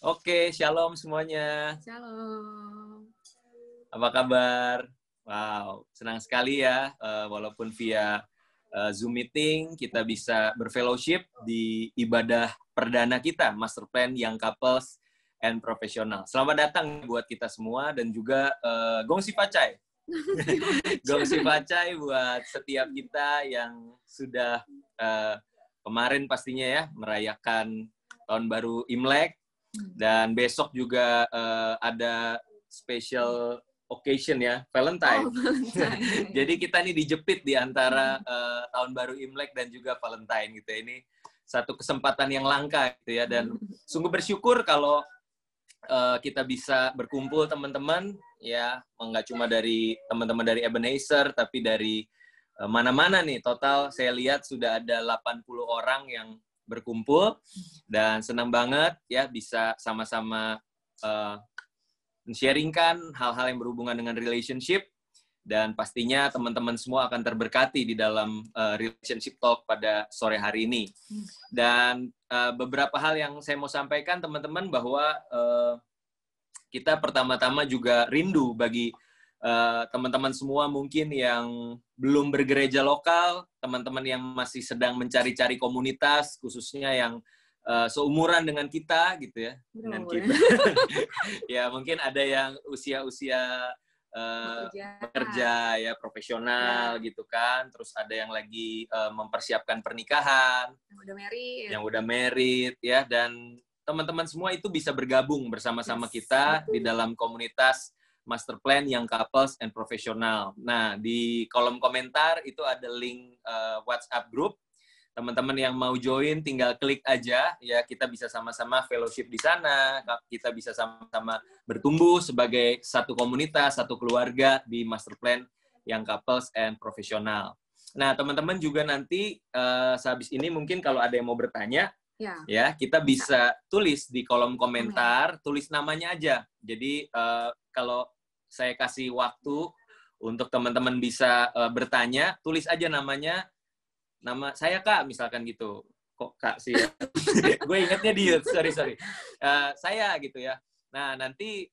Oke, shalom semuanya. Shalom. Apa kabar? Wow, senang sekali ya, walaupun via Zoom meeting, kita bisa berfellowship di ibadah perdana kita, Master Plan Young Couples and Professional. Selamat datang buat kita semua, dan juga Gongsi Pacai. Gongsi Pacai buat setiap kita yang sudah kemarin pastinya ya, merayakan Tahun Baru Imlek. Dan besok juga ada special occasion ya, Valentine. Valentine. Jadi kita nih dijepit di antara Tahun Baru Imlek dan juga Valentine gitu. Ini satu kesempatan yang langka gitu ya, dan sungguh bersyukur kalau kita bisa berkumpul teman-teman ya, nggak cuma dari teman-teman dari Ebenezer, tapi dari mana-mana nih. Total saya lihat sudah ada 80 orang yang berkumpul, dan senang banget ya bisa sama-sama men-sharingkan hal-hal yang berhubungan dengan relationship, dan pastinya teman-teman semua akan terberkati di dalam relationship talk pada sore hari ini. Dan beberapa hal yang saya mau sampaikan teman-teman, bahwa kita pertama-tama juga rindu bagi teman-teman semua mungkin yang belum bergereja lokal, teman-teman yang masih sedang mencari-cari komunitas, khususnya yang seumuran dengan kita gitu ya, dengan kita. Ya mungkin ada yang usia-usia bekerja ya, profesional gitu kan, terus ada yang lagi mempersiapkan pernikahan, yang udah married ya, dan teman-teman semua itu bisa bergabung bersama-sama kita di dalam komunitas Master Plan Young Couples and Professional. Nah, di kolom komentar itu ada link WhatsApp group. Teman-teman yang mau join tinggal klik aja ya, kita bisa sama-sama fellowship di sana, kita bisa sama-sama bertumbuh sebagai satu komunitas, satu keluarga di Master Plan Young Couples and Professional. Nah, teman-teman juga nanti sehabis ini mungkin kalau ada yang mau bertanya, ya kita bisa tulis di kolom komentar, tulis namanya aja. Jadi kalau saya kasih waktu untuk teman-teman bisa bertanya, tulis aja namanya, nama saya Kak, misalkan gitu. Kok Kak sih ya? Gue ingetnya di youth, sorry. Saya gitu ya. Nah, nanti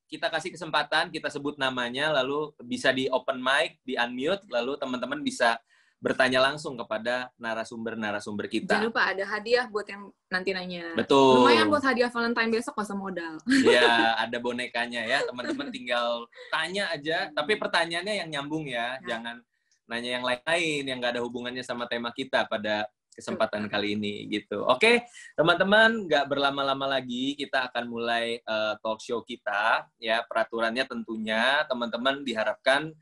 kita kasih kesempatan, kita sebut namanya, lalu bisa di open mic, di unmute, lalu teman-teman bisa bertanya langsung kepada narasumber kita. Jangan lupa ada hadiah buat yang nanti nanya. Betul. Lumayan buat hadiah Valentine besok, nggak usah modal. Ya, ada bonekanya ya. Teman-teman tinggal tanya aja, tapi pertanyaannya yang nyambung ya. Jangan nanya yang lain yang nggak ada hubungannya sama tema kita pada kesempatan kali ini gitu. Oke, teman-teman, nggak berlama-lama lagi, kita akan mulai talk show kita ya. Peraturannya tentunya teman-teman diharapkan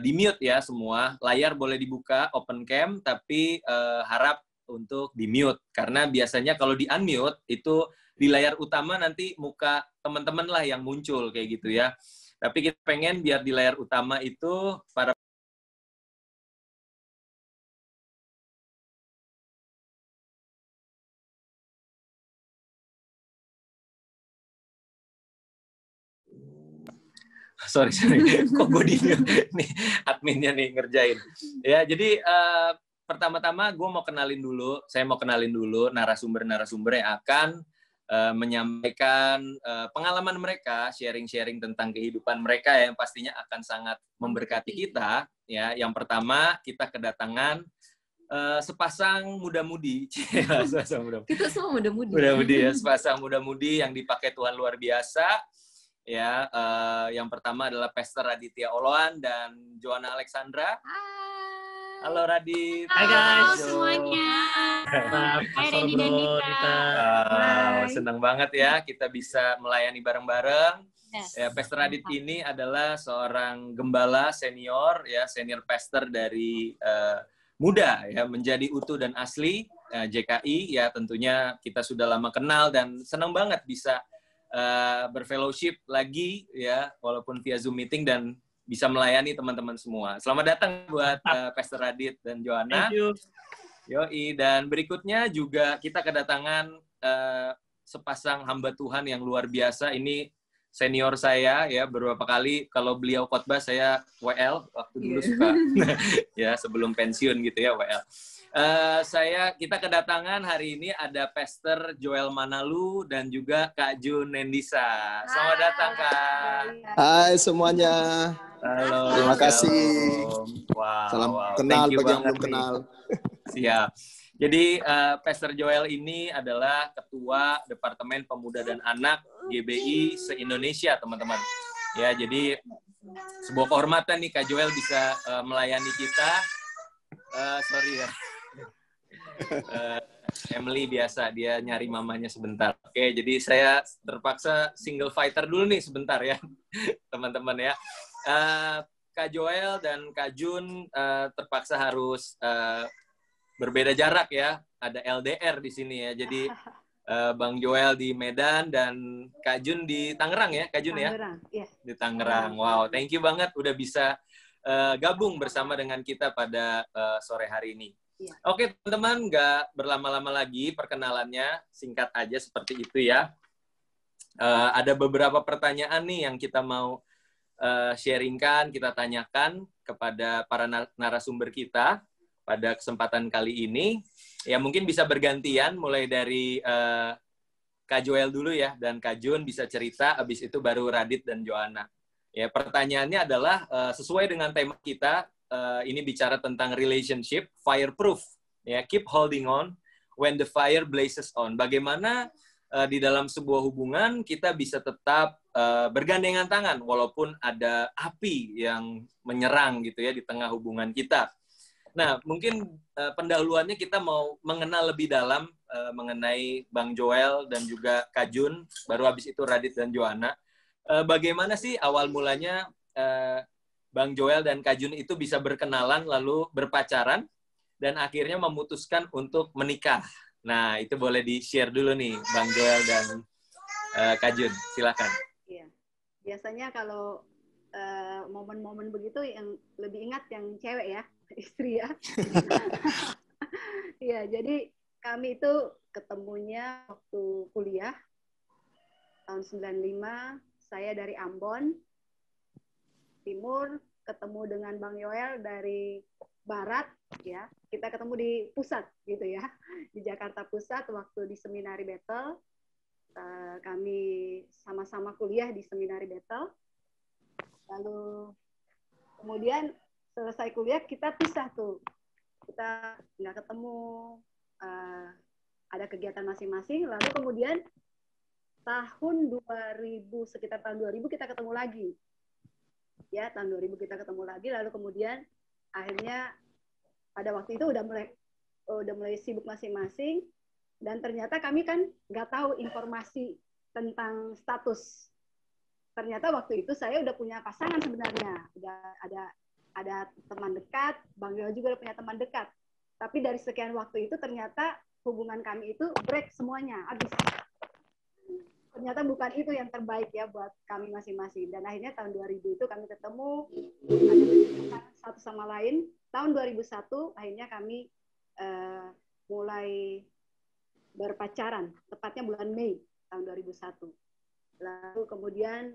di mute ya semua. Layar boleh dibuka, open cam, tapi harap untuk di mute, karena biasanya kalau di unmute itu di layar utama nanti muka teman-teman lah yang muncul kayak gitu ya. Tapi kita pengen biar di layar utama itu para sorry kok gue nih adminnya nih ngerjain ya. Jadi pertama-tama saya mau kenalin dulu narasumber yang akan menyampaikan pengalaman mereka, sharing tentang kehidupan mereka yang pastinya akan sangat memberkati kita ya. Yang pertama kita kedatangan sepasang muda-mudi. Kita semua muda-mudi. Muda-mudi ya, sepasang muda-mudi yang dipakai Tuhan luar biasa. Ya, yang pertama adalah Pastor Raditya Oloan dan Joanna Alexandra. Halo Radit. Hai guys semuanya. Hai Radit dan Dita. Senang banget ya kita bisa melayani bareng-bareng. Yes. Ya, Pastor Radit ini adalah seorang gembala senior ya, senior pastor dari muda ya, menjadi utuh dan asli JKI ya. Tentunya kita sudah lama kenal dan senang banget bisa berfellowship lagi ya, walaupun via Zoom meeting, dan bisa melayani teman-teman semua. Selamat datang buat Pastor Radit dan Joanna. Thank you. Yoi, dan berikutnya juga kita kedatangan sepasang hamba Tuhan yang luar biasa. Ini senior saya ya, beberapa kali kalau beliau khotbah saya WL waktu dulu suka ya, sebelum pensiun gitu ya, WL. Kita kedatangan hari ini ada Pastor Joel Manalu dan juga Kak Jun Nendisa. Selamat datang, Kak. Hai semuanya. Halo. Terima kasih. Wow. Salam kenal bagi yang belum kenal. Siap. Jadi Pastor Joel ini adalah Ketua Departemen Pemuda dan Anak GBI se-Indonesia, teman-teman. Ya, jadi sebuah kehormatan nih Kak Joel bisa melayani kita. Sorry ya. Emily biasa, dia nyari mamanya sebentar. Oke, jadi saya terpaksa single fighter dulu nih sebentar ya, teman-teman ya. Kak Joel dan Kak Jun terpaksa harus berbeda jarak ya. Ada LDR di sini ya. Jadi Bang Joel di Medan dan Kak Jun di Tangerang ya, Kak Jun ya? Tangerang, yes. Di Tangerang. Wow, thank you banget udah bisa gabung bersama dengan kita pada sore hari ini. Ya. Oke, teman-teman, nggak berlama-lama lagi perkenalannya, singkat aja seperti itu ya. Ada beberapa pertanyaan nih yang kita mau sharingkan, kita tanyakan kepada para narasumber kita pada kesempatan kali ini. Ya mungkin bisa bergantian, mulai dari Kak Joel dulu ya, dan Kak Jun bisa cerita, habis itu baru Radit dan Joanna. Ya, pertanyaannya adalah sesuai dengan tema kita, ini bicara tentang relationship, fireproof. Ya, keep holding on when the fire blazes on. Bagaimana di dalam sebuah hubungan kita bisa tetap bergandengan tangan walaupun ada api yang menyerang gitu ya di tengah hubungan kita. Nah, mungkin pendahuluannya kita mau mengenal lebih dalam mengenai Bang Joel dan juga Kak Jun, baru habis itu Radit dan Joanna. Bagaimana sih awal mulanya Bang Joel dan Kak Jun itu bisa berkenalan lalu berpacaran dan akhirnya memutuskan untuk menikah? Nah, itu boleh di-share dulu nih Bang Joel dan Kak Jun, silakan. Iya. Biasanya kalau momen-momen begitu yang lebih ingat yang cewek ya, istri ya. Iya, jadi kami itu ketemunya waktu kuliah tahun 95, saya dari Ambon Timur, ketemu dengan Bang Joel dari Barat, ya. Kita ketemu di pusat, gitu ya, di Jakarta Pusat waktu di Seminari Bethel. Kami sama-sama kuliah di Seminari Bethel. Lalu kemudian selesai kuliah kita pisah tuh, kita nggak ketemu, ada kegiatan masing-masing. Lalu kemudian tahun 2000, sekitar tahun 2000 kita ketemu lagi. Ya, tahun 2000 kita ketemu lagi, lalu kemudian akhirnya pada waktu itu udah mulai sibuk masing-masing, dan ternyata kami kan nggak tahu informasi tentang status. Ternyata waktu itu saya udah punya pasangan sebenarnya, udah ada teman dekat, Bang Joel juga udah punya teman dekat. Tapi dari sekian waktu itu ternyata hubungan kami itu break semuanya, habis. Ternyata bukan itu yang terbaik ya buat kami masing-masing. Dan akhirnya tahun 2000 itu kami ketemu, ada satu sama lain. Tahun 2001 akhirnya kami mulai berpacaran, tepatnya bulan Mei tahun 2001. Lalu kemudian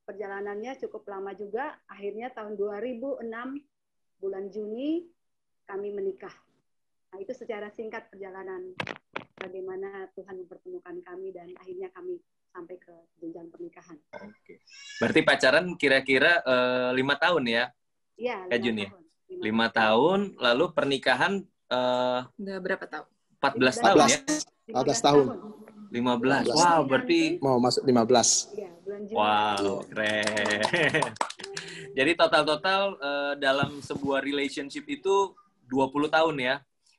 perjalanannya cukup lama juga, akhirnya tahun 2006 bulan Juni kami menikah. Nah, itu secara singkat perjalanan bagaimana Tuhan mempertemukan kami dan akhirnya kami sampai ke jenjang pernikahan. Oke. Berarti pacaran kira-kira 5 tahun ya? Iya, 5 tahun. 5 tahun, lalu pernikahan udah berapa tahun? 14 tahun ya? 14 tahun. 15. Wow, berarti mau masuk 15. Iya, bulan Juni. Wow, keren. Jadi total dalam sebuah relationship itu 20 tahun ya,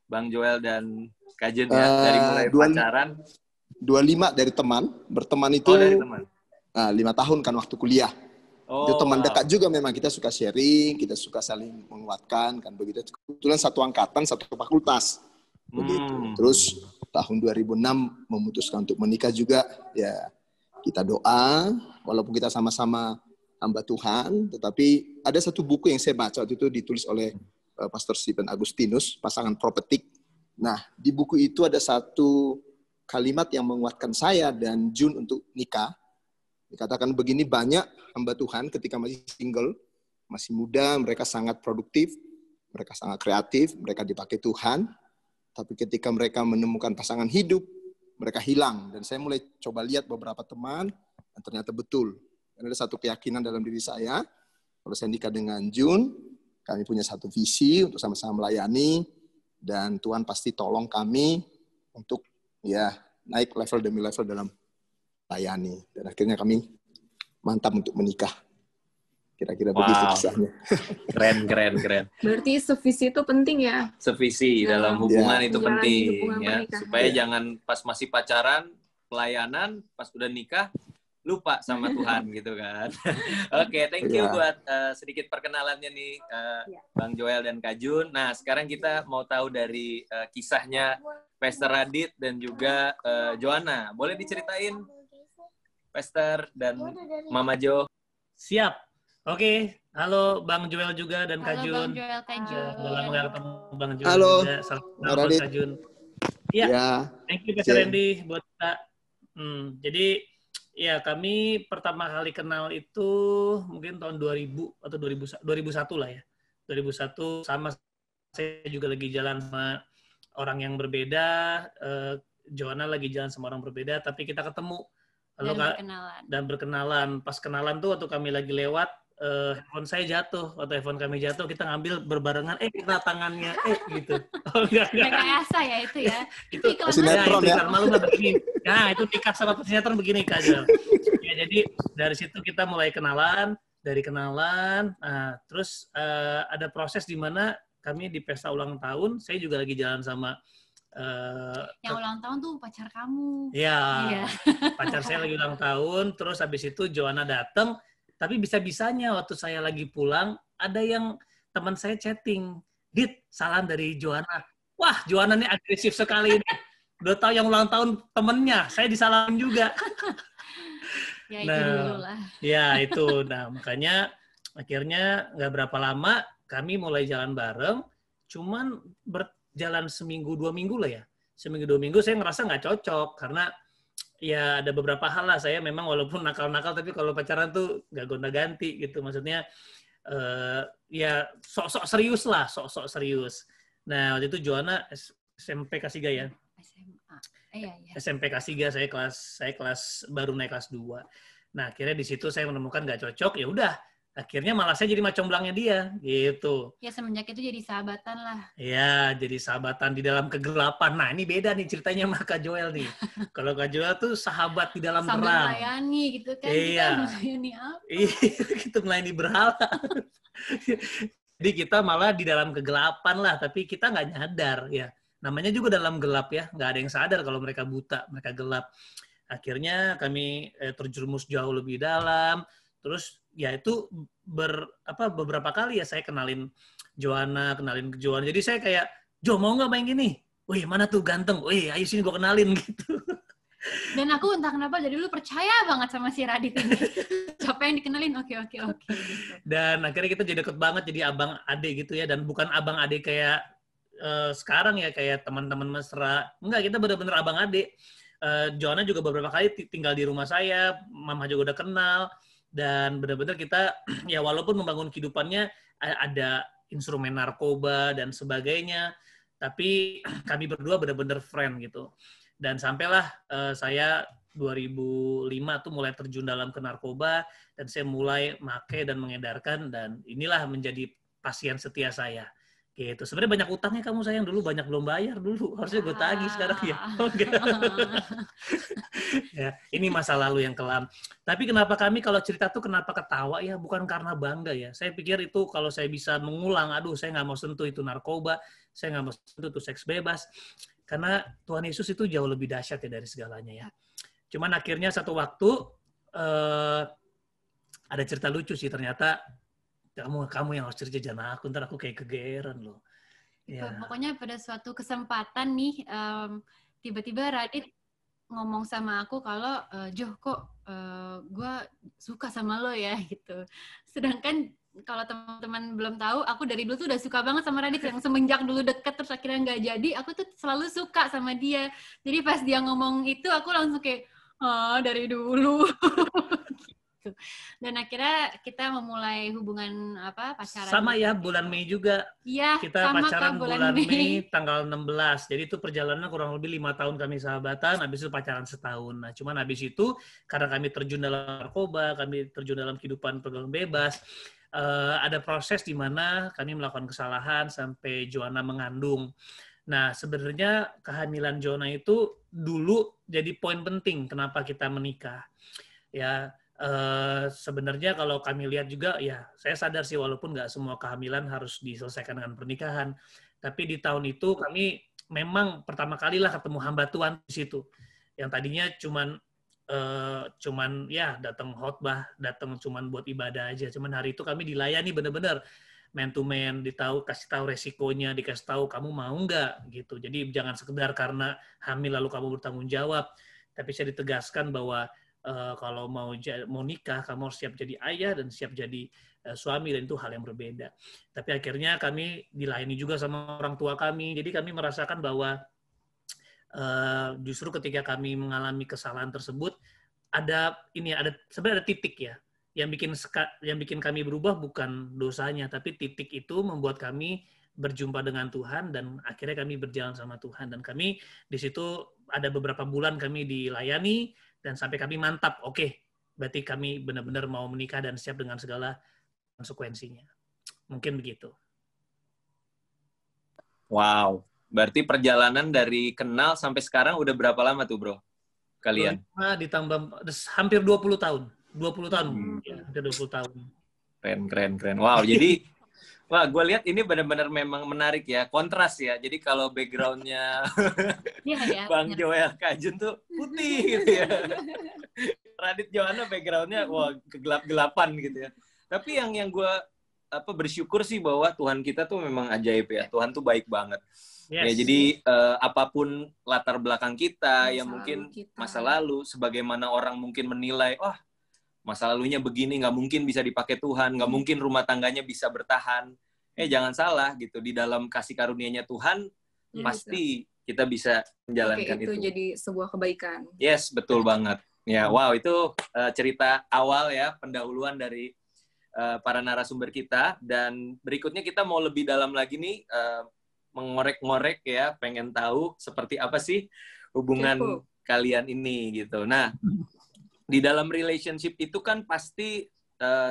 Bang Joel dan Kak Jun ya, dari mulai pacaran. 25 dari teman, berteman itu. Oh, dari teman. 5 tahun kan waktu kuliah. Oh, itu teman dekat juga, memang kita suka sharing, kita suka saling menguatkan kan begitu. Kebetulan satu angkatan, satu fakultas. Begitu. Terus tahun 2006 memutuskan untuk menikah juga, ya kita doa, walaupun kita sama-sama hamba Tuhan, tetapi ada satu buku yang saya baca waktu itu ditulis oleh Pastor Stephen Agustinus, Pasangan Prophetic. Nah, di buku itu ada satu kalimat yang menguatkan saya dan Jun untuk nikah. Dikatakan begini, banyak hamba Tuhan ketika masih single, masih muda, mereka sangat produktif, mereka sangat kreatif, mereka dipakai Tuhan, tapi ketika mereka menemukan pasangan hidup, mereka hilang. Dan saya mulai coba lihat beberapa teman, dan ternyata betul. Dan ada satu keyakinan dalam diri saya, kalau saya nikah dengan Jun, kami punya satu visi untuk sama-sama melayani, dan Tuhan pasti tolong kami untuk ya naik level demi level dalam layani. Dan akhirnya kami mantap untuk menikah. Kira-kira begitu kisahnya. Keren. Berarti sevisi itu penting ya? Sevisi dalam hubungan itu penting ya. Pernikahan. Supaya jangan pas masih pacaran, pelayanan, pas udah nikah, lupa sama Tuhan gitu kan. Oke, thank you buat sedikit perkenalannya nih Bang Joel dan Kak Jun. Nah, sekarang kita mau tahu dari kisahnya Pastor Radit dan juga Joanna. Boleh diceritain Pastor dan Mama Jo? Siap. Oke, halo Bang Joel juga dan Kak Jun. Halo Bang Joel, Kak Jun. Udah lama gak ketemu Bang Joel Halo. juga. Salam buat Kak Jun. Iya, thank you Pastor Randy buat kita. Jadi, ya kami pertama kali kenal itu mungkin tahun 2000 atau 2001 lah ya. 2001 sama saya juga lagi jalan sama orang yang berbeda. Joanna lagi jalan sama orang berbeda, tapi kita ketemu. Dan berkenalan. Pas kenalan tuh waktu kami lagi lewat, handphone saya jatuh. Waktu handphone kami jatuh, kita ngambil berbarengan, kita tangannya, gitu. Oh, enggak. Rekayasa ya itu ya. Itu sinetron ya. Malu nggak begini. Nah, itu nikah sama sinetron begini, Kak Jo. Ya, jadi dari situ kita mulai kenalan. Nah, terus ada proses di mana kami di pesta ulang tahun, saya juga lagi jalan sama yang ulang tahun tuh pacar kamu. Iya. Pacar saya lagi ulang tahun, terus habis itu Joanna datang, tapi bisa-bisanya waktu saya lagi pulang, ada yang teman saya chatting, "Dit, salam dari Joanna." Wah, Joanna nih agresif sekali nih. Udah tahu yang ulang tahun temennya, saya disalamin juga. Ya itu dulu lah. Ya itu, makanya akhirnya nggak berapa lama kami mulai jalan bareng, cuman berjalan seminggu 2 minggu lah ya. Seminggu 2 minggu saya ngerasa nggak cocok, karena ya ada beberapa hal lah, saya memang walaupun nakal-nakal, tapi kalau pacaran tuh nggak gonta-ganti gitu, maksudnya ya sok-sok serius lah, sok-sok serius. Nah, waktu itu Joanna SMP Kasiga ya? SMA. Iya. SMP Kasiga, saya kelas baru naik kelas 2. Nah, akhirnya di situ saya menemukan nggak cocok, ya udah. Akhirnya malah saya jadi macomblangnya dia, gitu. Ya, semenjak itu jadi sahabatan lah. Ya, jadi sahabatan di dalam kegelapan. Nah, ini beda nih ceritanya sama Kak Joel nih. Kalau Kak Joel tuh sahabat di dalam sambil terang. melayani gitu kan. Iya. Kita melayani apa? Iya, kita melayani berhala. Jadi kita malah di dalam kegelapan lah, tapi kita nggak nyadar ya. Namanya juga dalam gelap ya, nggak ada yang sadar kalau mereka buta, mereka gelap. Akhirnya kami terjerumus jauh lebih dalam. Terus ya itu beberapa kali ya saya kenalin Joanna. Jadi saya kayak, "Jo, mau nggak main gini? Wih, mana tuh ganteng? Wih, ayo sini gue kenalin," gitu. Dan aku entah kenapa dari dulu percaya banget sama si Radit ini. Siapa yang dikenalin? Oke. Gitu. Dan akhirnya kita jadi deket banget, jadi abang adik gitu ya. Dan bukan abang adik kayak sekarang ya, kayak teman-teman mesra. Enggak, kita benar-benar abang adik. Joanna juga beberapa kali tinggal di rumah saya, Mama juga udah kenal. Dan benar-benar kita, ya walaupun membangun kehidupannya ada instrumen narkoba dan sebagainya, tapi kami berdua benar-benar friend gitu. Dan sampailah saya 2005 tuh mulai terjun dalam ke narkoba, dan saya mulai make dan mengedarkan, dan inilah menjadi pasien setia saya. Gitu. Sebenarnya banyak utangnya kamu sayang, dulu banyak belum bayar dulu. Harusnya gue tagih sekarang ya. Ya, ini masa lalu yang kelam. Tapi kenapa kami kalau cerita tuh kenapa ketawa ya? Bukan karena bangga ya. Saya pikir itu kalau saya bisa mengulang, aduh saya nggak mau sentuh itu narkoba, saya nggak mau sentuh itu seks bebas. Karena Tuhan Yesus itu jauh lebih dahsyat ya dari segalanya ya. Cuman akhirnya satu waktu ada cerita lucu sih, ternyata kamu yang harus cerita, jangan aku, ntar aku kayak kegeeran loh. Ya. Pokoknya pada suatu kesempatan nih, tiba-tiba Radit ngomong sama aku kalau, "Jo, kok gue suka sama lo ya," gitu. Sedangkan kalau teman-teman belum tahu, aku dari dulu tuh udah suka banget sama Radit. Yang semenjak dulu deket terus akhirnya nggak jadi, aku tuh selalu suka sama dia. Jadi pas dia ngomong itu, aku langsung kayak, dari dulu. gitu. Dan akhirnya kita memulai hubungan pacaran. Sama ya, bulan Mei juga. Iya, kita sama pacaran Kak, bulan Mei tanggal 16. Jadi itu perjalanan kurang lebih 5 tahun kami sahabatan, habis itu pacaran setahun. Nah, cuman habis itu karena kami terjun dalam narkoba, kami terjun dalam kehidupan pergaulan bebas, ada proses di mana kami melakukan kesalahan sampai Joanna mengandung. Nah, sebenarnya kehamilan Joanna itu dulu jadi poin penting kenapa kita menikah. Ya, sebenarnya kalau kami lihat juga, ya saya sadar sih walaupun nggak semua kehamilan harus diselesaikan dengan pernikahan. Tapi di tahun itu kami memang pertama kalilah ketemu hamba Tuhan di situ. Yang tadinya cuman ya datang khotbah, datang cuman buat ibadah aja. Cuman hari itu kami dilayani benar-benar man to man, kasih tahu resikonya, dikasih tahu kamu mau nggak gitu. Jadi jangan sekedar karena hamil lalu kamu bertanggung jawab, tapi saya ditegaskan bahwa kalau mau nikah kamu harus siap jadi ayah dan siap jadi suami, dan itu hal yang berbeda. Tapi akhirnya kami dilayani juga sama orang tua kami. Jadi kami merasakan bahwa justru ketika kami mengalami kesalahan tersebut sebenarnya ada titik ya. Yang bikin kami berubah bukan dosanya, tapi titik itu membuat kami berjumpa dengan Tuhan dan akhirnya kami berjalan sama Tuhan. Dan kami di situ ada beberapa bulan kami dilayani dan sampai kami mantap, oke, berarti kami benar-benar mau menikah dan siap dengan segala konsekuensinya. Mungkin begitu. Wow, berarti perjalanan dari kenal sampai sekarang udah berapa lama tuh, bro? Kalian? Ditambah hampir 20 tahun. 20 tahun, ya, hampir 20 tahun. Keren. Wow, jadi, wah, gue lihat ini benar-benar memang menarik ya, kontras ya. Jadi kalau background-nya Bang Joel Kajun tuh putih gitu ya. Radit Joanna background-nya, wah, kegelap-gelapan gitu ya. Tapi yang gue bersyukur sih bahwa Tuhan kita tuh memang ajaib ya. Tuhan tuh baik banget. Yes. Ya, jadi apapun latar belakang kita, ya mungkin masa lalu, sebagaimana orang mungkin menilai, wah, masa lalunya begini, nggak mungkin bisa dipakai Tuhan, nggak mungkin rumah tangganya bisa bertahan. Jangan salah gitu, di dalam kasih karunia-Nya Tuhan, pasti kita bisa menjalankan itu. Itu jadi sebuah kebaikan. Yes, betul banget. Ya, wow, itu cerita awal ya, pendahuluan dari para narasumber kita. Dan berikutnya kita mau lebih dalam lagi nih, mengorek-ngorek ya, pengen tahu seperti apa sih hubungan kalian ini gitu. Nah, di dalam relationship itu kan pasti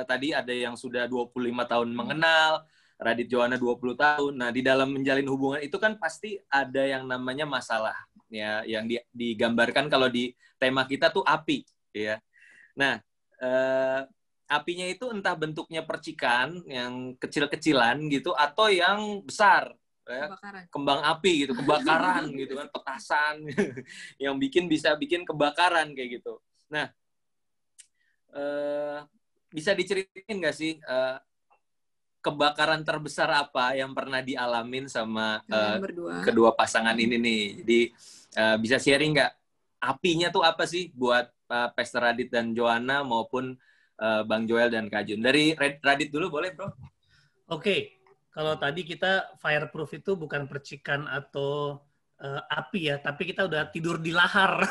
tadi ada yang sudah 25 tahun mengenal, Radit Joanna 20 tahun. Nah, di dalam menjalin hubungan itu kan pasti ada yang namanya masalah ya, yang digambarkan kalau di tema kita tuh api ya. Nah, apinya itu entah bentuknya percikan yang kecil-kecilan gitu atau yang besar. Ya, kembang api gitu, kebakaran gitu kan, petasan yang bisa bikin kebakaran kayak gitu. Nah, bisa diceritain nggak sih kebakaran terbesar apa yang pernah dialamin sama kedua pasangan ini nih? Jadi bisa sharing nggak apinya tuh apa sih buat Pastor Radit dan Joanna maupun Bang Joel dan Kak Jun? Dari Radit dulu boleh, bro? Oke. Kalau tadi kita fireproof itu bukan percikan atau api ya, tapi kita udah tidur di lahar.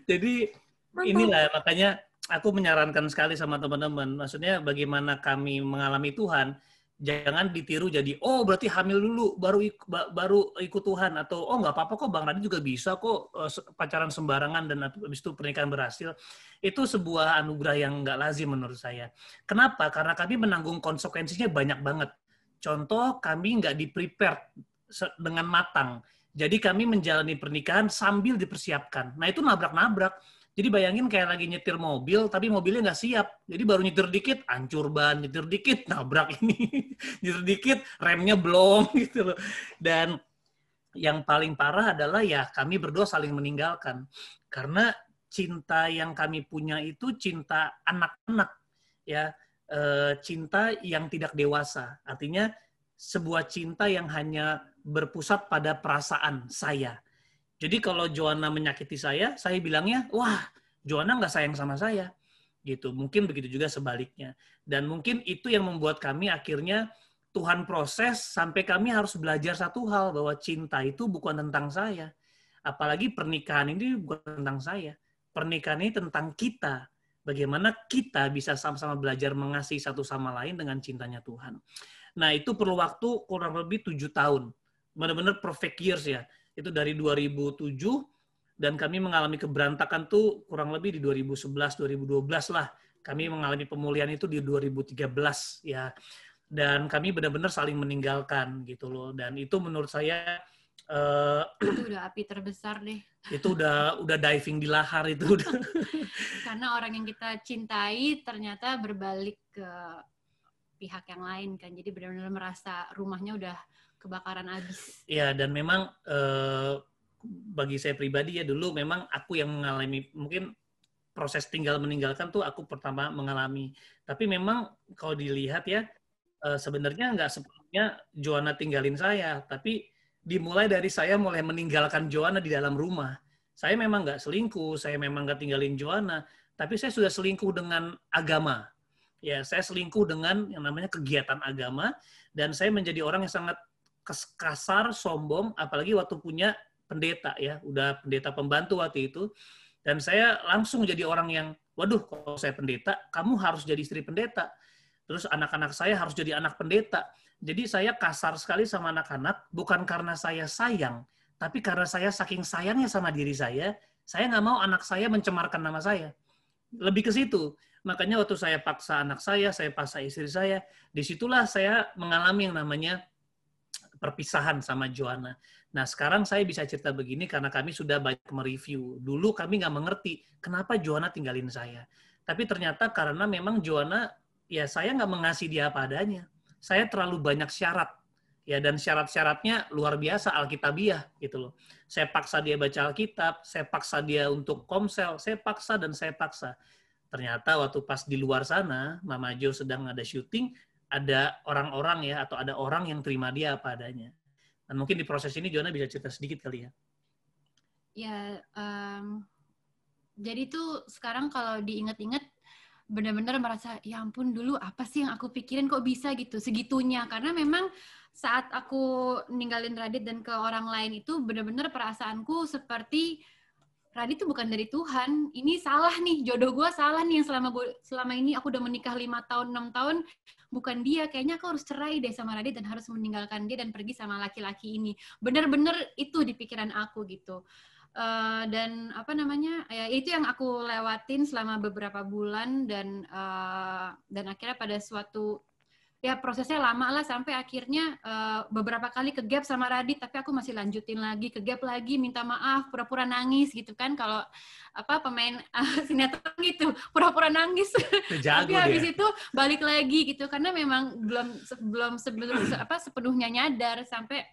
Jadi inilah makanya aku menyarankan sekali sama teman-teman. Maksudnya bagaimana kami mengalami Tuhan, jangan ditiru jadi berarti hamil dulu baru ikut Tuhan, atau nggak apa-apa kok Bang Radit juga bisa kok pacaran sembarangan dan habis itu pernikahan berhasil. Itu sebuah anugerah yang nggak lazim menurut saya. Kenapa? Karena kami menanggung konsekuensinya banyak banget. Contoh, kami nggak di-prepare dengan matang. Jadi kami menjalani pernikahan sambil dipersiapkan. Nah itu nabrak-nabrak. Jadi bayangin kayak lagi nyetir mobil, tapi mobilnya nggak siap. Jadi baru nyetir dikit, hancur ban. Nyetir dikit, nabrak ini. Nyetir dikit, remnya blong gitu loh. Dan yang paling parah adalah ya kami berdua saling meninggalkan. Karena cinta yang kami punya itu cinta anak-anak. Ya, cinta yang tidak dewasa. Artinya sebuah cinta yang hanya berpusat pada perasaan saya. Jadi kalau Joanna menyakiti saya bilangnya, wah, Joanna nggak sayang sama saya. Gitu. Mungkin begitu juga sebaliknya. Dan mungkin itu yang membuat kami akhirnya Tuhan proses sampai kami harus belajar satu hal, bahwa cinta itu bukan tentang saya. Apalagi pernikahan ini bukan tentang saya. Pernikahan ini tentang kita. Bagaimana kita bisa sama-sama belajar mengasihi satu sama lain dengan cintanya Tuhan. Nah, itu perlu waktu kurang lebih 7 tahun. Benar-benar perfect years ya. Itu dari 2007, dan kami mengalami keberantakan tuh kurang lebih di 2011, 2012 lah. Kami mengalami pemulihan itu di 2013 ya. Dan kami benar-benar saling meninggalkan gitu loh. Dan itu menurut saya itu udah api terbesar deh. Itu udah diving di lahar itu. Karena orang yang kita cintai ternyata berbalik ke pihak yang lain kan. Jadi benar-benar merasa rumahnya udah kebakaran habis. Iya, dan memang bagi saya pribadi ya, dulu memang aku yang mengalami, mungkin proses tinggal meninggalkan tuh aku pertama mengalami. Tapi memang kalau dilihat ya, sebenarnya nggak sepenuhnya Joanna tinggalin saya, tapi dimulai dari saya mulai meninggalkan Joanna di dalam rumah. Saya memang nggak selingkuh, saya memang nggak tinggalin Joanna, tapi saya sudah selingkuh dengan agama. Ya, saya selingkuh dengan yang namanya kegiatan agama, dan saya menjadi orang yang sangat kasar, sombong, apalagi waktu punya pendeta ya, udah pendeta pembantu waktu itu, dan saya langsung jadi orang yang, waduh, kalau saya pendeta, kamu harus jadi istri pendeta. Terus anak-anak saya harus jadi anak pendeta. Jadi saya kasar sekali sama anak-anak, bukan karena saya sayang, tapi karena saya saking sayangnya sama diri saya nggak mau anak saya mencemarkan nama saya. Lebih ke situ. Makanya waktu saya paksa anak saya paksa istri saya, disitulah saya mengalami yang namanya perpisahan sama Joanna. Nah, sekarang saya bisa cerita begini karena kami sudah banyak mereview. Dulu kami nggak mengerti kenapa Joanna tinggalin saya. Tapi ternyata karena memang Joanna, ya saya nggak mengasihi dia apa adanya. Saya terlalu banyak syarat, ya, dan syarat-syaratnya luar biasa alkitabiah gitu loh. Saya paksa dia baca Alkitab, saya paksa dia untuk komsel, saya paksa dan saya paksa. Ternyata waktu pas di luar sana, Mama Jo sedang ada syuting, ada orang-orang ya, atau ada orang yang terima dia apa adanya. Dan mungkin di proses ini Joanna bisa cerita sedikit kali ya. Ya, jadi tuh sekarang kalau diingat-ingat, benar-benar merasa, ya ampun dulu apa sih yang aku pikirin kok bisa gitu, segitunya. Karena memang saat aku ninggalin Radit dan ke orang lain itu benar-benar perasaanku seperti Radit itu bukan dari Tuhan, ini salah nih, jodoh gue salah nih yang selama ini aku udah menikah 5 tahun, 6 tahun, bukan dia, kayaknya aku harus cerai deh sama Radit dan harus meninggalkan dia dan pergi sama laki-laki ini. Benar-benar itu di pikiran aku gitu. Dan apa namanya, ya itu yang aku lewatin selama beberapa bulan, dan akhirnya pada suatu, ya prosesnya lama lah sampai akhirnya beberapa kali ke gap sama Radit, tapi aku masih lanjutin lagi, ke gap lagi, minta maaf, pura-pura nangis gitu kan, kalau apa pemain sinetron gitu, pura-pura nangis. Tapi habis itu balik lagi gitu, karena memang belum sepenuhnya nyadar. Sampai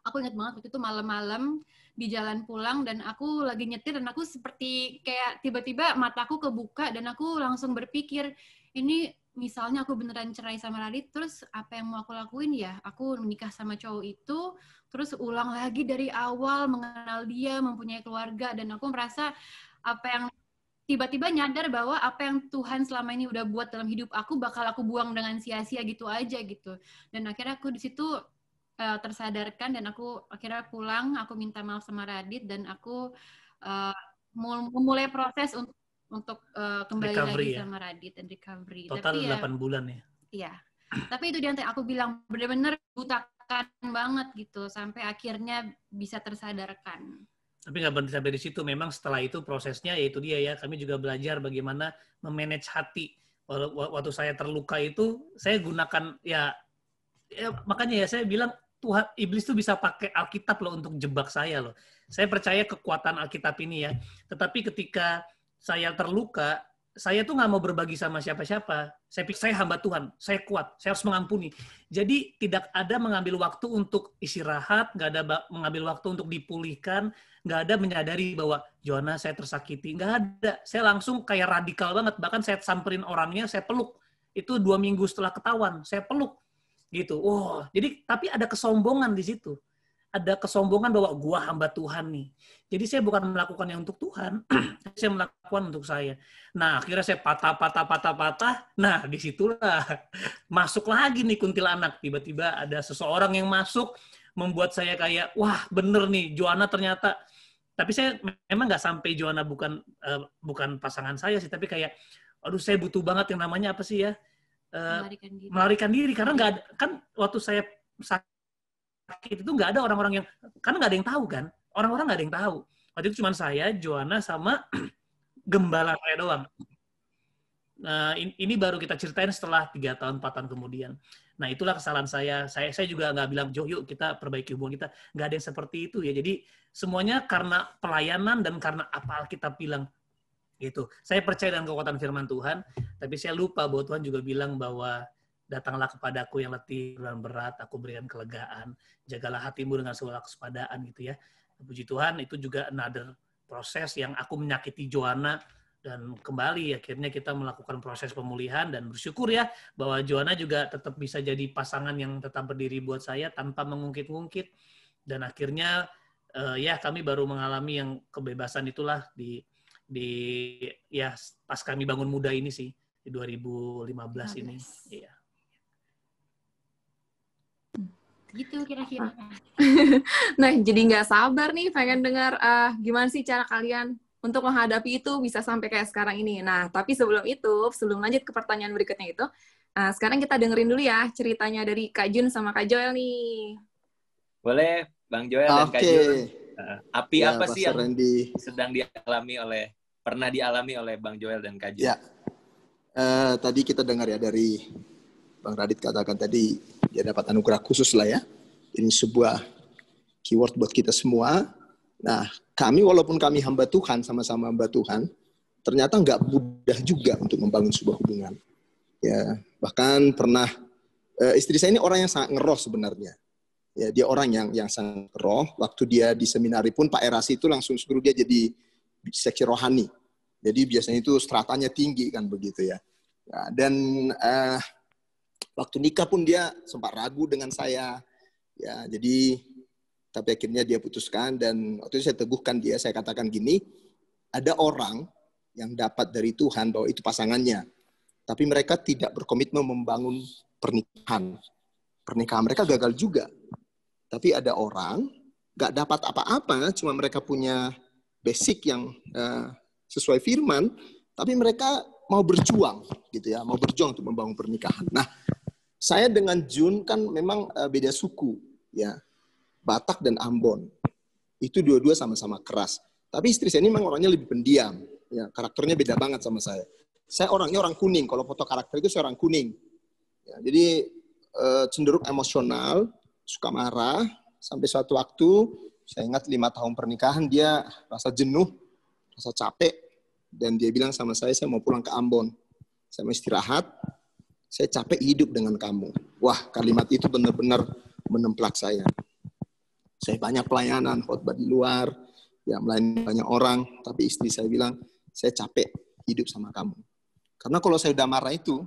aku ingat banget waktu itu malam-malam di jalan pulang, dan aku lagi nyetir, dan aku seperti kayak tiba-tiba mataku kebuka, dan aku langsung berpikir, ini misalnya aku beneran cerai sama Radit, terus apa yang mau aku lakuin ya? Aku menikah sama cowok itu, terus ulang lagi dari awal, mengenal dia, mempunyai keluarga, dan aku merasa apa yang tiba-tiba nyadar bahwa apa yang Tuhan selama ini udah buat dalam hidup aku bakal aku buang dengan sia-sia gitu aja gitu. Dan akhirnya aku di situ tersadarkan, dan aku akhirnya pulang, aku minta maaf sama Radit, dan aku memulai proses untuk kembali recovery, lagi sama Radit dan recovery. Total tapi 8 bulan ya? Iya. Tapi itu dia yang aku bilang, benar-benar butakan banget gitu, sampai akhirnya bisa tersadarkan. Tapi nggak berhenti sampai di situ. Memang setelah itu prosesnya, yaitu dia ya, kami juga belajar bagaimana memanage hati. Waktu saya terluka itu, saya gunakan, ya makanya ya saya bilang, Tuhan, iblis tuh bisa pakai Alkitab loh untuk jebak saya loh. Saya percaya kekuatan Alkitab ini ya. Tetapi ketika saya terluka, saya tuh nggak mau berbagi sama siapa-siapa. Saya pikir saya hamba Tuhan, saya kuat, saya harus mengampuni. Jadi tidak ada mengambil waktu untuk istirahat, nggak ada mengambil waktu untuk dipulihkan, nggak ada menyadari bahwa Joanna saya tersakiti, nggak ada. Saya langsung kayak radikal banget, bahkan saya samperin orangnya, saya peluk. Itu 2 minggu setelah ketahuan, saya peluk. Gitu. Oh, jadi tapi ada kesombongan di situ. Ada kesombongan bahwa gua hamba Tuhan nih. Jadi saya bukan melakukannya untuk Tuhan, saya melakukan untuk saya. Nah, akhirnya saya patah. Nah, disitulah masuk lagi nih kuntilanak. Tiba-tiba ada seseorang yang masuk membuat saya kayak, wah bener nih, Joanna ternyata. Tapi saya memang nggak sampai Joanna bukan pasangan saya sih, tapi kayak, aduh saya butuh banget yang namanya apa sih ya? Melarikan diri. Karena nggak ada, kan waktu saya sakit itu nggak ada orang-orang yang, karena nggak ada yang tahu kan. Orang-orang nggak ada yang tahu. Waktu itu cuma saya, Joanna, sama gembala saya doang. Nah, ini baru kita ceritain setelah 3 tahun, 4 tahun kemudian. Nah, itulah kesalahan saya. Saya juga nggak bilang, Jo, yuk kita perbaiki hubungan kita. Nggak ada yang seperti itu ya. Jadi, semuanya karena pelayanan dan karena apa Alkitab bilang. Gitu. Saya percaya dengan kekuatan firman Tuhan, tapi saya lupa bahwa Tuhan juga bilang bahwa datanglah kepadaku yang letih dan berat, aku berikan kelegaan. Jagalah hatimu dengan segala kewaspadaan gitu ya. Puji Tuhan, itu juga another proses yang aku menyakiti Joanna. Dan kembali akhirnya kita melakukan proses pemulihan dan bersyukur ya bahwa Joanna juga tetap bisa jadi pasangan yang tetap berdiri buat saya tanpa mengungkit-ungkit. Dan akhirnya ya kami baru mengalami yang kebebasan itulah di ya pas kami bangun muda ini sih di 2015 ini. Iya. Gitu kira-kira. Nah, jadi nggak sabar nih pengen dengar gimana sih cara kalian untuk menghadapi itu bisa sampai kayak sekarang ini. Nah, tapi sebelum lanjut ke pertanyaan berikutnya itu, sekarang kita dengerin dulu ya ceritanya dari Kak Jun sama Kak Joel nih. Boleh, Bang Joel dan Kak Jun. Ya, apa sih yang Randy pernah dialami oleh Bang Joel dan Kak Jun? Ya, tadi kita dengar ya dari Bang Radit katakan tadi, dia dapat anugerah khusus lah ya. Ini sebuah keyword buat kita semua. Nah, kami walaupun kami hamba Tuhan, sama-sama hamba Tuhan, ternyata nggak mudah juga untuk membangun sebuah hubungan. Ya, bahkan pernah istri saya ini orang yang sangat ngeroh sebenarnya. Ya, dia orang yang sangat ngeroh. Waktu dia di seminari pun Pak Erasi itu langsung suruh dia jadi seksi rohani. Jadi biasanya itu stratanya tinggi kan begitu ya. Ya dan waktu nikah pun dia sempat ragu dengan saya. Ya, jadi tapi akhirnya dia putuskan dan waktu itu saya teguhkan dia, saya katakan gini, ada orang yang dapat dari Tuhan bahwa itu pasangannya, tapi mereka tidak berkomitmen membangun pernikahan. Pernikahan mereka gagal juga. Tapi ada orang gak dapat apa-apa, cuma mereka punya basic yang sesuai firman, tapi mereka mau berjuang gitu ya, mau berjuang untuk membangun pernikahan. Nah, saya dengan Jun kan memang beda suku ya. Batak dan Ambon. Itu dua-dua sama-sama keras. Tapi istri saya ini memang orangnya lebih pendiam. Ya, karakternya beda banget sama saya. Saya orangnya orang kuning. Kalau foto karakter itu saya orang kuning. Ya, jadi cenderung emosional, suka marah. Sampai suatu waktu, saya ingat 5 tahun pernikahan, dia rasa jenuh, rasa capek. Dan dia bilang sama saya mau pulang ke Ambon. Saya mau istirahat. Saya capek hidup dengan kamu. Wah, kalimat itu benar-benar menemplak saya. Saya banyak pelayanan, khotbah di luar, ya melayani banyak orang, tapi istri saya bilang, saya capek hidup sama kamu. Karena kalau saya udah marah itu,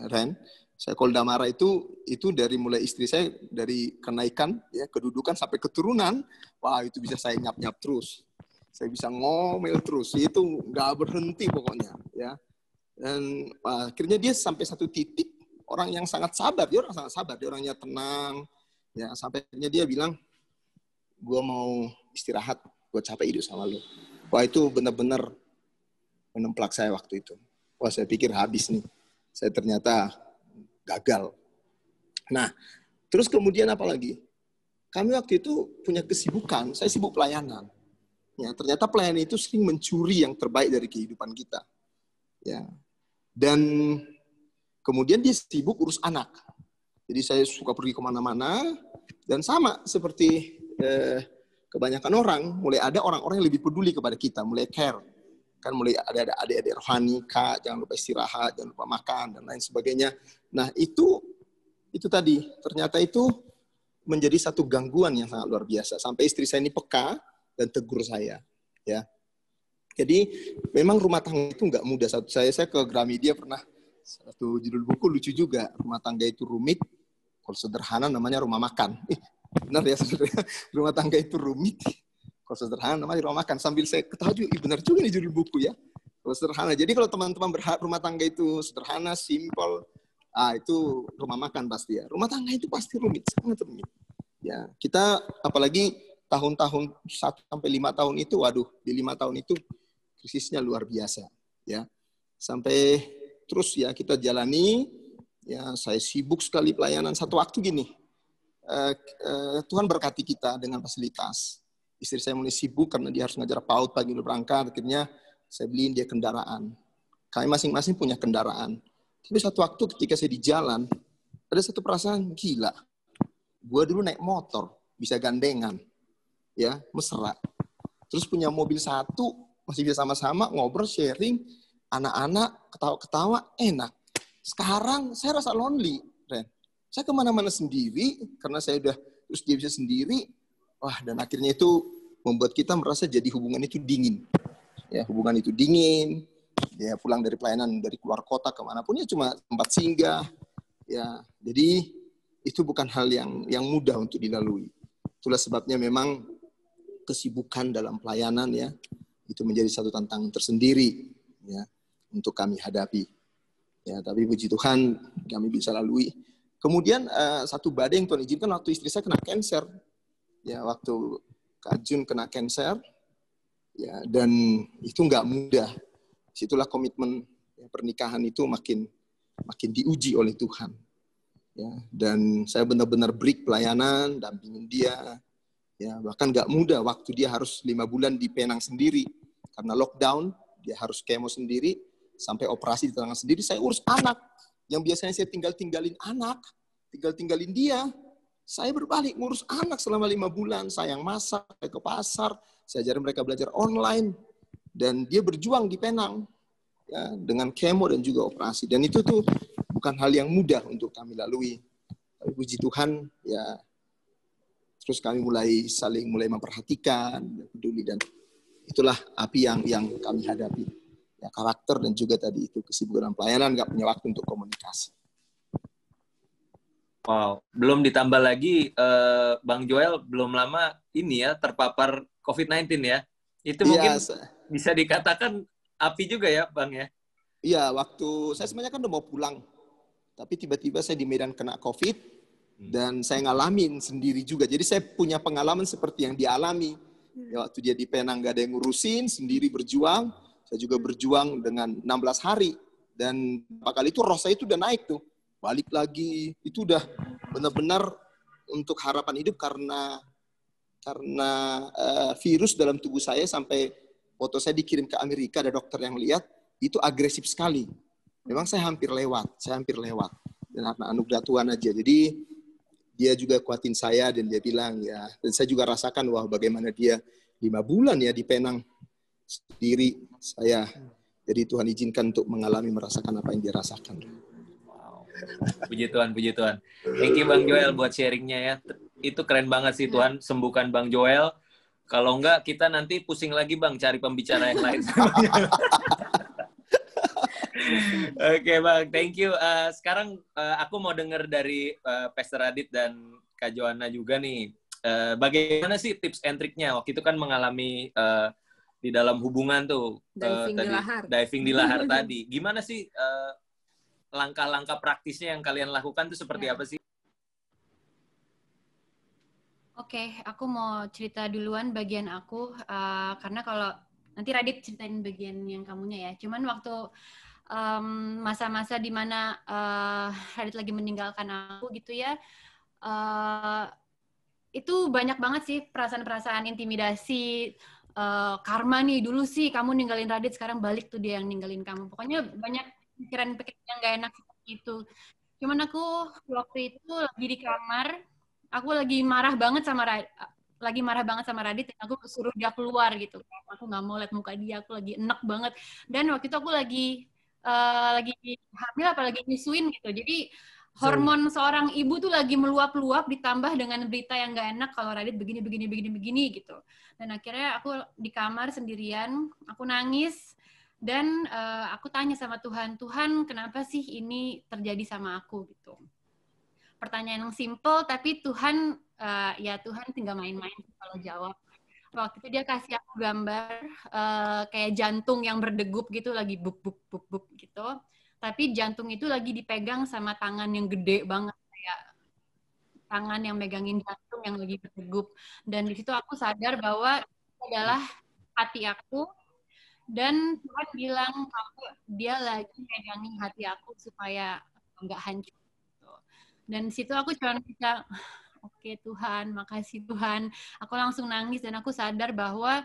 Ren, saya kalau udah marah itu dari mulai istri saya, dari kenaikan, ya kedudukan sampai keturunan, wah itu bisa saya nyap-nyap terus. Saya bisa ngomel terus, itu nggak berhenti pokoknya. Ya. Dan akhirnya dia sampai satu titik, orang yang sangat sabar, dia orang sangat sabar, dia orangnya tenang, ya sampai akhirnya dia bilang, gue mau istirahat, gue capek hidup sama lo. Wah itu benar-benar menemplak saya waktu itu. Wah saya pikir habis nih. Saya ternyata gagal. Nah, terus kemudian apa lagi? Kami waktu itu punya kesibukan, saya sibuk pelayanan. Ya, ternyata pelayanan itu sering mencuri yang terbaik dari kehidupan kita. Ya. Dan kemudian dia sibuk urus anak. Jadi saya suka pergi kemana-mana, dan sama seperti kebanyakan orang, mulai ada orang-orang yang lebih peduli kepada kita, mulai care. Kan mulai ada adik-adik rohani, Kak, jangan lupa istirahat, jangan lupa makan, dan lain sebagainya. Nah, itu tadi, ternyata itu menjadi satu gangguan yang sangat luar biasa. Sampai istri saya ini peka dan tegur saya. Ya. Jadi, memang rumah tangga itu nggak mudah. Saya ke Gramedia pernah, satu judul buku lucu juga, rumah tangga itu rumit, kalau sederhana namanya rumah makan. Benar ya saudara, rumah tangga itu rumit, kalau sederhana namanya rumah makan. Sambil saya ketawa juga, benar juga nih judul buku ya. Kalau sederhana. Jadi kalau teman-teman berharap rumah tangga itu sederhana, simple, itu rumah makan pasti ya. Rumah tangga itu pasti rumit, sangat rumit. Ya, kita apalagi tahun-tahun 1 sampai 5 tahun itu, waduh, di 5 tahun itu krisisnya luar biasa, ya. Sampai terus ya kita jalani, ya saya sibuk sekali pelayanan. Satu waktu gini, Tuhan berkati kita dengan fasilitas. Istri saya mulai sibuk karena dia harus ngajar PAUD pagi udah berangkat, akhirnya saya beliin dia kendaraan. Kami masing-masing punya kendaraan. Tapi satu waktu ketika saya di jalan, ada satu perasaan gila. Gue dulu naik motor, bisa gandengan, ya mesra. Terus punya mobil satu, masih bisa sama-sama ngobrol, sharing, anak-anak ketawa-ketawa, enak. Sekarang saya rasa lonely, Ren. Saya kemana-mana sendiri, karena saya udah terus dia bisa sendiri. Wah, dan akhirnya itu membuat kita merasa jadi hubungan itu dingin. Ya, hubungan itu dingin. Ya, pulang dari pelayanan, dari keluar kota kemanapun ya cuma tempat singgah. Ya, jadi itu bukan hal yang mudah untuk dilalui. Itulah sebabnya memang kesibukan dalam pelayanan ya itu menjadi satu tantangan tersendiri ya untuk kami hadapi. Ya, tapi puji Tuhan kami bisa lalui. Kemudian satu badai yang Tuhan izinkan waktu istri saya kena kanker. Ya, waktu Kak Jun kena kanker. Ya, dan itu nggak mudah. Situlah komitmen ya, pernikahan itu makin diuji oleh Tuhan. Ya, dan saya benar-benar break pelayanan, dampingin dia. Ya, bahkan nggak mudah waktu dia harus 5 bulan di Penang sendiri. Karena lockdown, dia harus kemo sendiri, sampai operasi di tangan sendiri. Saya urus anak. Yang biasanya saya tinggalin anak, tinggalin dia. Saya berbalik ngurus anak selama 5 bulan. Saya yang masak, saya ke pasar, saya ajarin mereka belajar online. Dan dia berjuang di Penang. Ya, dengan kemo dan juga operasi. Dan itu tuh bukan hal yang mudah untuk kami lalui. Tapi puji Tuhan, ya terus kami mulai memperhatikan, peduli, dan itulah api yang kami hadapi. Ya, karakter dan juga tadi itu kesibukan pelayanan, nggak punya waktu untuk komunikasi. Wow, belum ditambah lagi Bang Joel belum lama ini ya terpapar COVID-19 ya. Itu mungkin bisa dikatakan api juga ya, Bang ya? Iya, waktu saya sebenarnya kan udah mau pulang. Tapi tiba-tiba saya di Medan kena COVID, dan saya ngalamin sendiri juga. Jadi saya punya pengalaman seperti yang dialami. Ya, waktu dia di Penang gak ada yang ngurusin, sendiri berjuang. Saya juga berjuang dengan 16 hari. Dan beberapa kali itu roh saya itu udah naik tuh. Balik lagi, itu udah benar-benar untuk harapan hidup karena virus dalam tubuh saya sampai foto saya dikirim ke Amerika, ada dokter yang lihat, itu agresif sekali. Memang saya hampir lewat. Dan anugerah Tuhan aja. Jadi dia juga kuatin saya dan dia bilang ya, dan saya juga rasakan wah bagaimana dia 5 bulan ya di Penang sendiri saya. Jadi Tuhan izinkan untuk merasakan apa yang dia rasakan. Wow. Puji Tuhan, puji Tuhan. Thank you Bang Joel buat sharingnya ya. Itu keren banget sih, Tuhan sembuhkan Bang Joel. Kalau enggak, kita nanti pusing lagi Bang, cari pembicara yang lain. Oke Bang, thank you. Sekarang aku mau dengar dari Pastor Radit dan Kak Joanna juga nih. Bagaimana sih tips and triknya? Waktu itu kan mengalami di dalam hubungan tuh. Diving di lahar tadi. Gimana sih langkah-langkah praktisnya yang kalian lakukan tuh seperti apa sih? Oke, aku mau cerita duluan bagian aku, karena kalau nanti Radit ceritain bagian yang kamunya ya. Cuman waktu masa-masa di mana Radit lagi meninggalkan aku gitu ya, itu banyak banget sih perasaan-perasaan intimidasi, karma nih, dulu sih kamu ninggalin Radit, sekarang balik tuh dia yang ninggalin kamu. Pokoknya banyak pikiran-pikiran yang gak enak seperti itu. Cuman aku waktu itu lagi di kamar, aku lagi marah banget sama Radit, dan aku suruh dia keluar gitu. Aku nggak mau lihat muka dia, aku lagi enek banget. Dan waktu itu aku lagi hamil, apalagi nyusuin gitu. Jadi hormon seorang ibu tuh lagi meluap-luap, ditambah dengan berita yang nggak enak kalau Radit begini gitu. Dan akhirnya aku di kamar sendirian, aku nangis. Dan aku tanya sama Tuhan, kenapa sih ini terjadi sama aku gitu. Pertanyaan yang simple, tapi Tuhan tinggal main-main kalau jawab. Waktu itu dia kasih aku gambar kayak jantung yang berdegup gitu, lagi buk gitu. Tapi jantung itu lagi dipegang sama tangan yang gede banget, kayak tangan yang megangin jantung yang lagi berdegup. Dan di situ aku sadar bahwa itu adalah hati aku, dan Tuhan bilang kalau dia lagi megangin hati aku supaya nggak hancur. Dan di situ aku cuma bisa, oke Tuhan, makasih Tuhan. Aku langsung nangis dan aku sadar bahwa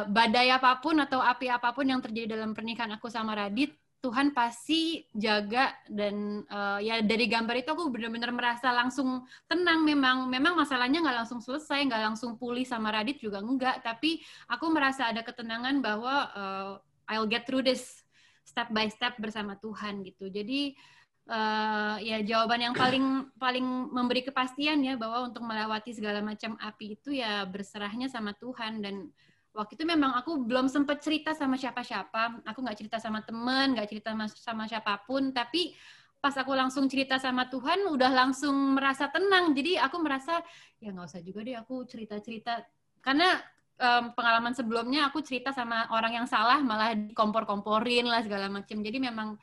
badai apapun atau api apapun yang terjadi dalam pernikahan aku sama Radit, Tuhan pasti jaga. Dan ya dari gambar itu aku benar-benar merasa langsung tenang. Memang masalahnya nggak langsung selesai, nggak langsung pulih sama Radit juga enggak, tapi aku merasa ada ketenangan bahwa I'll get through this step by step bersama Tuhan gitu. Jadi ya jawaban yang paling memberi kepastian ya bahwa untuk melewati segala macam api itu ya berserahnya sama Tuhan. Dan waktu itu memang aku belum sempat cerita sama siapa-siapa, aku nggak cerita sama teman, nggak cerita sama siapapun, tapi pas aku langsung cerita sama Tuhan udah langsung merasa tenang. Jadi aku merasa ya nggak usah juga deh aku cerita-cerita, karena pengalaman sebelumnya aku cerita sama orang yang salah malah dikompor-komporin lah segala macam. Jadi memang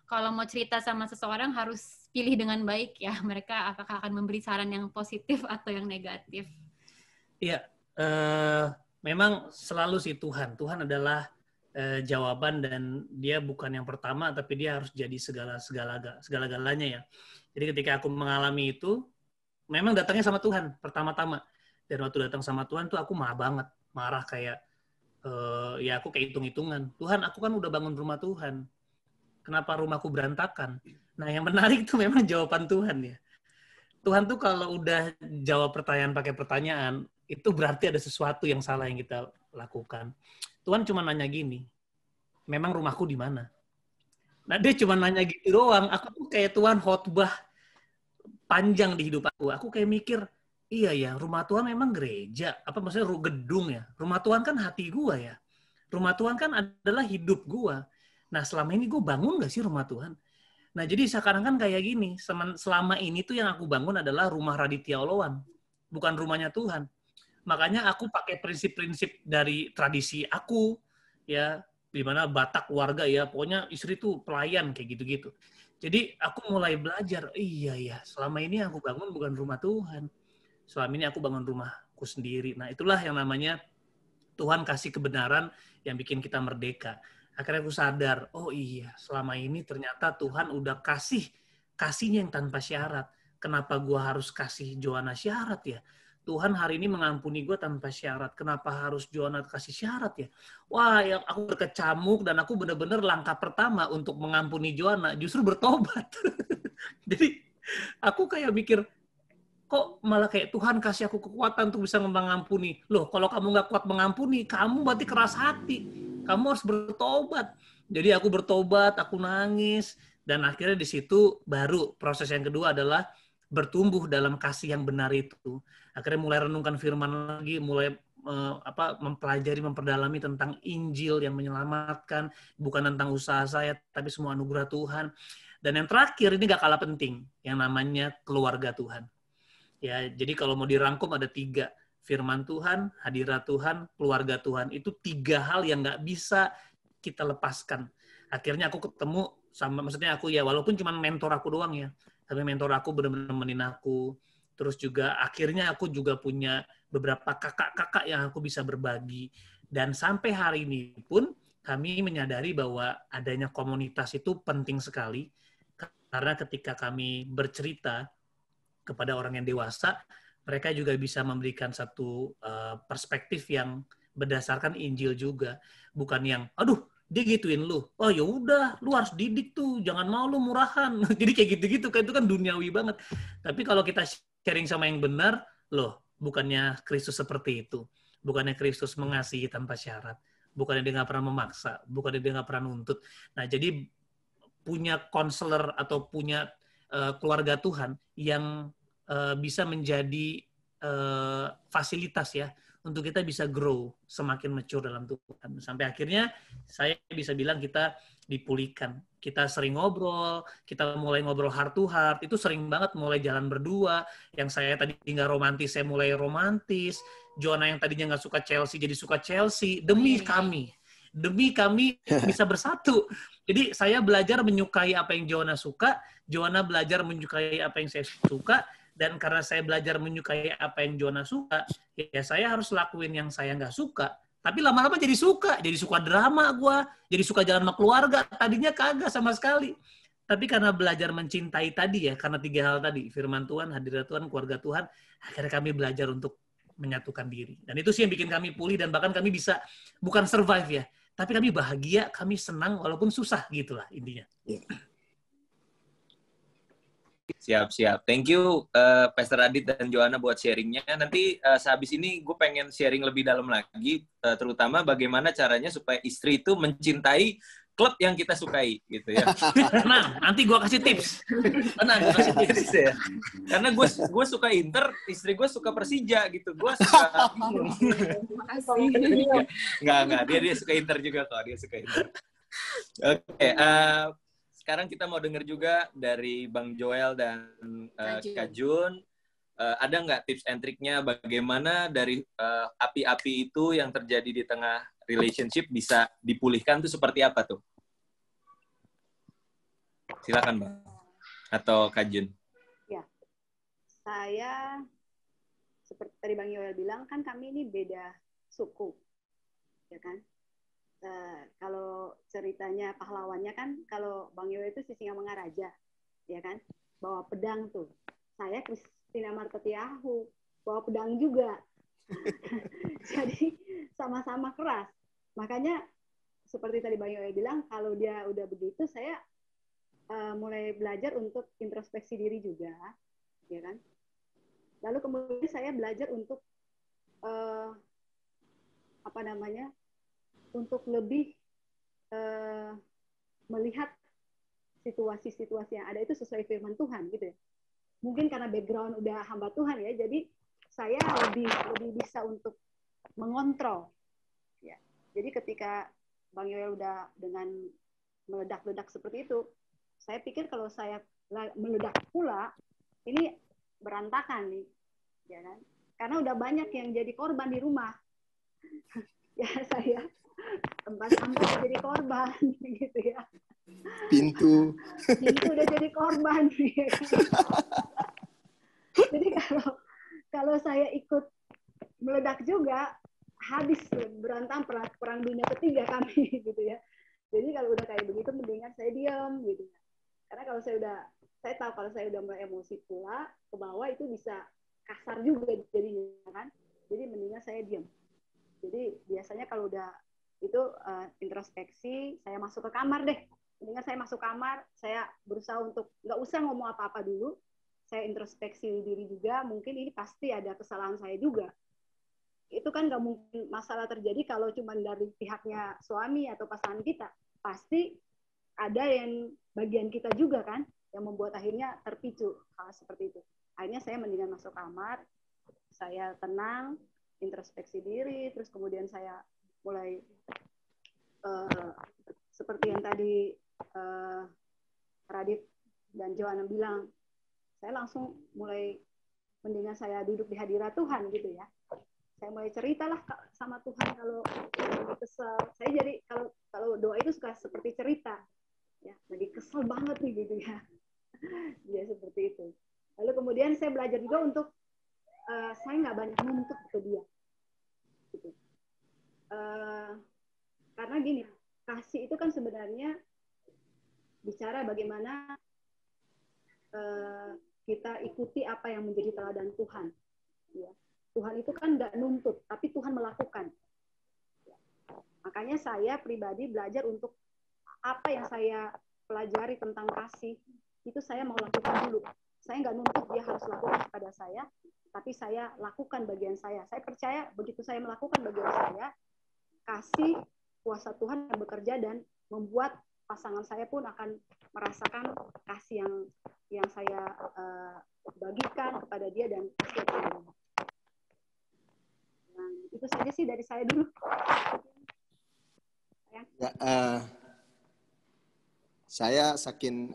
kalau mau cerita sama seseorang harus pilih dengan baik ya, mereka apakah akan memberi saran yang positif atau yang negatif. Iya, memang selalu sih Tuhan adalah jawaban, dan dia bukan yang pertama, tapi dia harus jadi segala-galanya ya. Jadi ketika aku mengalami itu, memang datangnya sama Tuhan pertama-tama. Dan waktu datang sama Tuhan tuh aku marah kayak, ya aku kayak hitung-hitungan. Tuhan, aku kan udah bangun rumah Tuhan. Kenapa rumahku berantakan? Nah, yang menarik tuh memang jawaban Tuhan ya. Tuhan tuh kalau udah jawab pertanyaan pakai pertanyaan, itu berarti ada sesuatu yang salah yang kita lakukan. Tuhan cuma nanya gini, memang rumahku di mana? Nah, dia cuma nanya gitu doang. Aku tuh kayak Tuhan khotbah panjang di hidup aku. Aku kayak mikir, iya ya, rumah Tuhan memang gereja. Apa maksudnya gedung ya? Rumah Tuhan kan hati gua ya. Rumah Tuhan kan adalah hidup gua. Nah, selama ini gue bangun nggak sih rumah Tuhan? Nah, jadi sekarang kan kayak gini. Selama ini tuh yang aku bangun adalah rumah Raditya Oloan. Bukan rumahnya Tuhan. Makanya aku pakai prinsip-prinsip dari tradisi aku. Ya, di mana Batak keluarga ya. Pokoknya istri tuh pelayan kayak gitu-gitu. Jadi aku mulai belajar. Iya ya, selama ini aku bangun bukan rumah Tuhan. Selama ini aku bangun rumahku sendiri. Nah, itulah yang namanya Tuhan kasih kebenaran yang bikin kita merdeka. Akhirnya aku sadar, oh iya, selama ini ternyata Tuhan udah kasihnya yang tanpa syarat. Kenapa gue harus kasih Joanna syarat ya? Tuhan hari ini mengampuni gue tanpa syarat. Kenapa harus Joanna kasih syarat ya? Wah, yang aku berkecamuk dan aku benar-benar langkah pertama untuk mengampuni Joanna justru bertobat. Jadi aku kayak mikir, kok malah kayak Tuhan kasih aku kekuatan untuk bisa mengampuni. Loh, kalau kamu nggak kuat mengampuni, kamu berarti keras hati. Kamu harus bertobat. Jadi aku bertobat, aku nangis, dan akhirnya di situ baru proses yang kedua adalah bertumbuh dalam kasih yang benar itu. Akhirnya mulai renungkan firman lagi, mulai mempelajari, memperdalami tentang Injil yang menyelamatkan, bukan tentang usaha saya, tapi semua anugerah Tuhan. Dan yang terakhir ini gak kalah penting, yang namanya keluarga Tuhan. Ya, jadi kalau mau dirangkum ada 3. Firman Tuhan, hadirat Tuhan, keluarga Tuhan. Itu 3 hal yang nggak bisa kita lepaskan. Akhirnya aku ketemu sama, maksudnya aku ya, walaupun cuma mentor aku doang ya, tapi mentor aku benar-benar nemenin aku. Terus juga akhirnya aku juga punya beberapa kakak-kakak yang aku bisa berbagi. Dan sampai hari ini pun kami menyadari bahwa adanya komunitas itu penting sekali. Karena ketika kami bercerita kepada orang yang dewasa, mereka juga bisa memberikan satu perspektif yang berdasarkan Injil juga, bukan yang aduh dia gituin lu, oh ya udah lu harus didik tuh, jangan mau lu murahan. Jadi kayak gitu-gitu kan, itu kan duniawi banget. Tapi kalau kita sharing sama yang benar, loh bukannya Kristus seperti itu, bukannya Kristus mengasihi tanpa syarat, bukannya dia nggak pernah memaksa, bukannya dia nggak pernah nuntut. Nah, jadi punya konselor atau punya keluarga Tuhan yang bisa menjadi fasilitas ya untuk kita bisa grow semakin mature dalam Tuhan. Sampai akhirnya saya bisa bilang kita dipulihkan. Kita sering ngobrol, kita mulai ngobrol heart to heart, itu sering banget mulai jalan berdua. Yang saya tadi nggak romantis, saya mulai romantis. Joanna yang tadinya nggak suka Chelsea jadi suka Chelsea demi kami. demi kami bisa bersatu. Jadi saya belajar menyukai apa yang Joanna suka, Joanna belajar menyukai apa yang saya suka, dan karena saya belajar menyukai apa yang Joanna suka, ya saya harus lakuin yang saya nggak suka. Tapi lama-lama jadi suka drama gue, jadi suka jalan sama keluarga. Tadinya kagak sama sekali. Tapi karena belajar mencintai tadi ya, karena 3 hal tadi, firman Tuhan, hadirat Tuhan, keluarga Tuhan, akhirnya kami belajar untuk menyatukan diri. Dan itu sih yang bikin kami pulih, dan bahkan kami bisa, bukan survive ya, tapi kami bahagia, kami senang walaupun susah gitulah intinya. Siap. Thank you Pastor Adit dan Joanna buat sharingnya. Nanti sehabis ini gue pengen sharing lebih dalam lagi, terutama bagaimana caranya supaya istri itu mencintai klub yang kita sukai, gitu ya. Nah, nanti gue kasih tips. Gue kasih tips ya. Karena gue suka Inter, istri gue suka Persija gitu. Gue suka Enggak, dia suka Inter juga kok, dia suka Inter. Oke, sekarang kita mau dengar juga dari Bang Joel dan Kak Jun. Ada nggak tips and triknya bagaimana dari api-api itu yang terjadi di tengah relationship bisa dipulihkan tuh seperti apa tuh? Silakan Bang. Atau Kak Jun. Ya, saya seperti tadi Bang Joel bilang, kan kami ini beda suku, ya kan? Kalau ceritanya pahlawannya kan, kalau Bang Yoyo itu si Singamangaraja, ya kan, bawa pedang tuh. Saya Christina Martetiahu, bawa pedang juga. Jadi sama-sama keras. Makanya seperti tadi Bang Yoyo bilang, kalau dia udah begitu, saya mulai belajar untuk introspeksi diri juga, ya kan. Lalu kemudian saya belajar untuk untuk lebih melihat situasi-situasi yang ada itu sesuai firman Tuhan gitu ya. Mungkin karena background udah hamba Tuhan ya, jadi saya lebih bisa untuk mengontrol. Ya. Jadi ketika Bang Yoel udah dengan meledak-ledak seperti itu, saya pikir kalau saya meledak pula, ini berantakan nih, ya kan? Karena udah banyak yang jadi korban di rumah. Ya saya tempat sampah jadi korban gitu ya. Pintu udah jadi korban. Ya. Jadi kalau saya ikut meledak juga, habis berantem perang dunia ketiga kami gitu ya. Jadi kalau udah kayak begitu mendingan saya diam gitu. Karena kalau saya tahu kalau saya udah mulai emosi pula ke bawah itu bisa kasar juga jadinya kan. Jadi mendingan saya diam. Jadi biasanya kalau udah itu introspeksi, saya masuk ke kamar deh. Mendingan saya masuk kamar, saya berusaha untuk nggak usah ngomong apa-apa dulu. Saya introspeksi diri juga, mungkin ini pasti ada kesalahan saya juga. Itu kan nggak mungkin masalah terjadi kalau cuma dari pihaknya suami atau pasangan kita. Pasti ada yang bagian kita juga kan, yang membuat akhirnya terpicu hal seperti itu. Akhirnya saya mendingan masuk kamar, saya tenang, introspeksi diri, terus kemudian saya mulai seperti yang tadi Radit dan Joanna bilang, saya langsung mulai mendingan saya duduk di hadirat Tuhan gitu ya. Saya mulai ceritalah sama Tuhan kalau lagi kesel. Saya jadi kalau doa itu suka seperti cerita, ya lagi kesel banget nih gitu ya. Ya seperti itu. Lalu kemudian saya belajar juga untuk saya nggak banyak nuntut ke dia. Gitu. Karena gini, kasih itu kan sebenarnya bicara bagaimana kita ikuti apa yang menjadi teladan Tuhan. Ya. Tuhan itu kan nggak nuntut, tapi Tuhan melakukan. Ya. Makanya saya pribadi belajar untuk apa yang saya pelajari tentang kasih, itu saya mau lakukan dulu. Saya nggak nuntut dia harus lakukan kepada saya, tapi saya lakukan bagian saya. Saya percaya begitu saya melakukan bagian saya, kasih kuasa Tuhan yang bekerja dan membuat pasangan saya pun akan merasakan kasih yang saya bagikan kepada dia dan kasih kepada dia. Nah, itu saja sih dari saya dulu. Ya, saya saking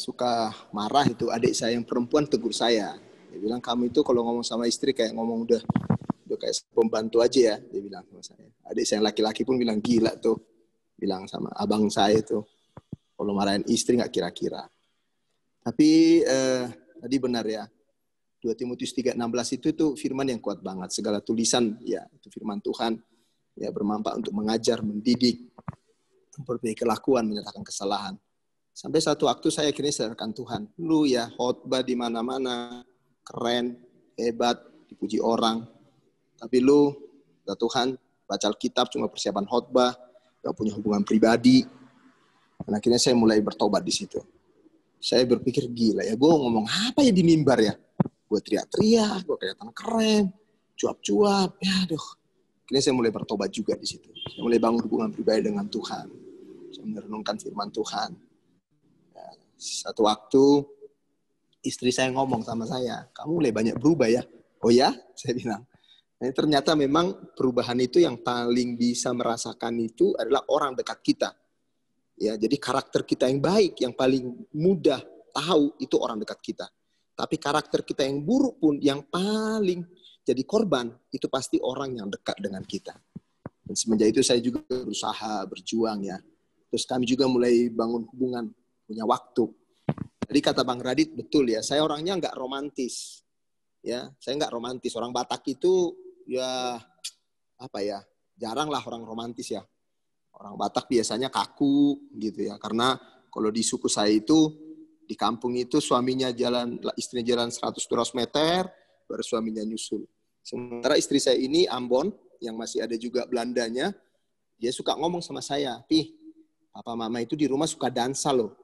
suka marah itu, adik saya yang perempuan tegur saya. Dia bilang, kamu itu kalau ngomong sama istri kayak ngomong udah kayak pembantu aja ya, dia bilang sama saya. Adik saya yang laki-laki pun bilang gila tuh. Bilang sama abang saya tuh. Kalau marahin istri nggak kira-kira. Tapi tadi benar ya. 2 Timotius 3:16 itu tuh firman yang kuat banget. Segala tulisan ya itu firman Tuhan ya bermanfaat untuk mengajar, mendidik, memperbaiki kelakuan, menyatakan kesalahan. Sampai satu waktu saya akhirnya sadarkan Tuhan, lu ya khotbah di mana-mana, keren, hebat, dipuji orang. Tapi lu, ya Tuhan, baca Alkitab cuma persiapan khotbah, gak punya hubungan pribadi. Dan akhirnya saya mulai bertobat di situ. Saya berpikir gila ya, gue ngomong apa ya di mimbar ya? Gue teriak-teriak, gue kelihatan keren, cuap-cuap, ya aduh. Akhirnya saya mulai bertobat juga di situ. Saya mulai bangun hubungan pribadi dengan Tuhan. Saya merenungkan firman Tuhan. Ya, satu waktu istri saya ngomong sama saya, kamu mulai banyak berubah ya? Oh ya? Saya bilang. Nah, ternyata memang perubahan itu yang paling bisa merasakan itu adalah orang dekat kita. Ya, jadi karakter kita yang baik, yang paling mudah tahu itu orang dekat kita. Tapi karakter kita yang buruk pun yang paling jadi korban, itu pasti orang yang dekat dengan kita. Dan semenjak itu saya juga berusaha, berjuang ya. Terus kami juga mulai bangun hubungan, punya waktu. Jadi kata Bang Radit, betul ya, saya orangnya nggak romantis. Ya, saya nggak romantis. Orang Batak itu ya, apa ya, jarang lah orang romantis ya. Orang Batak biasanya kaku gitu ya. Karena kalau di suku saya itu, di kampung itu suaminya jalan, istrinya jalan 100-200 meter, baru suaminya nyusul. Sementara istri saya ini Ambon, yang masih ada juga Belandanya, dia suka ngomong sama saya, Pih, papa mama itu di rumah suka dansa loh.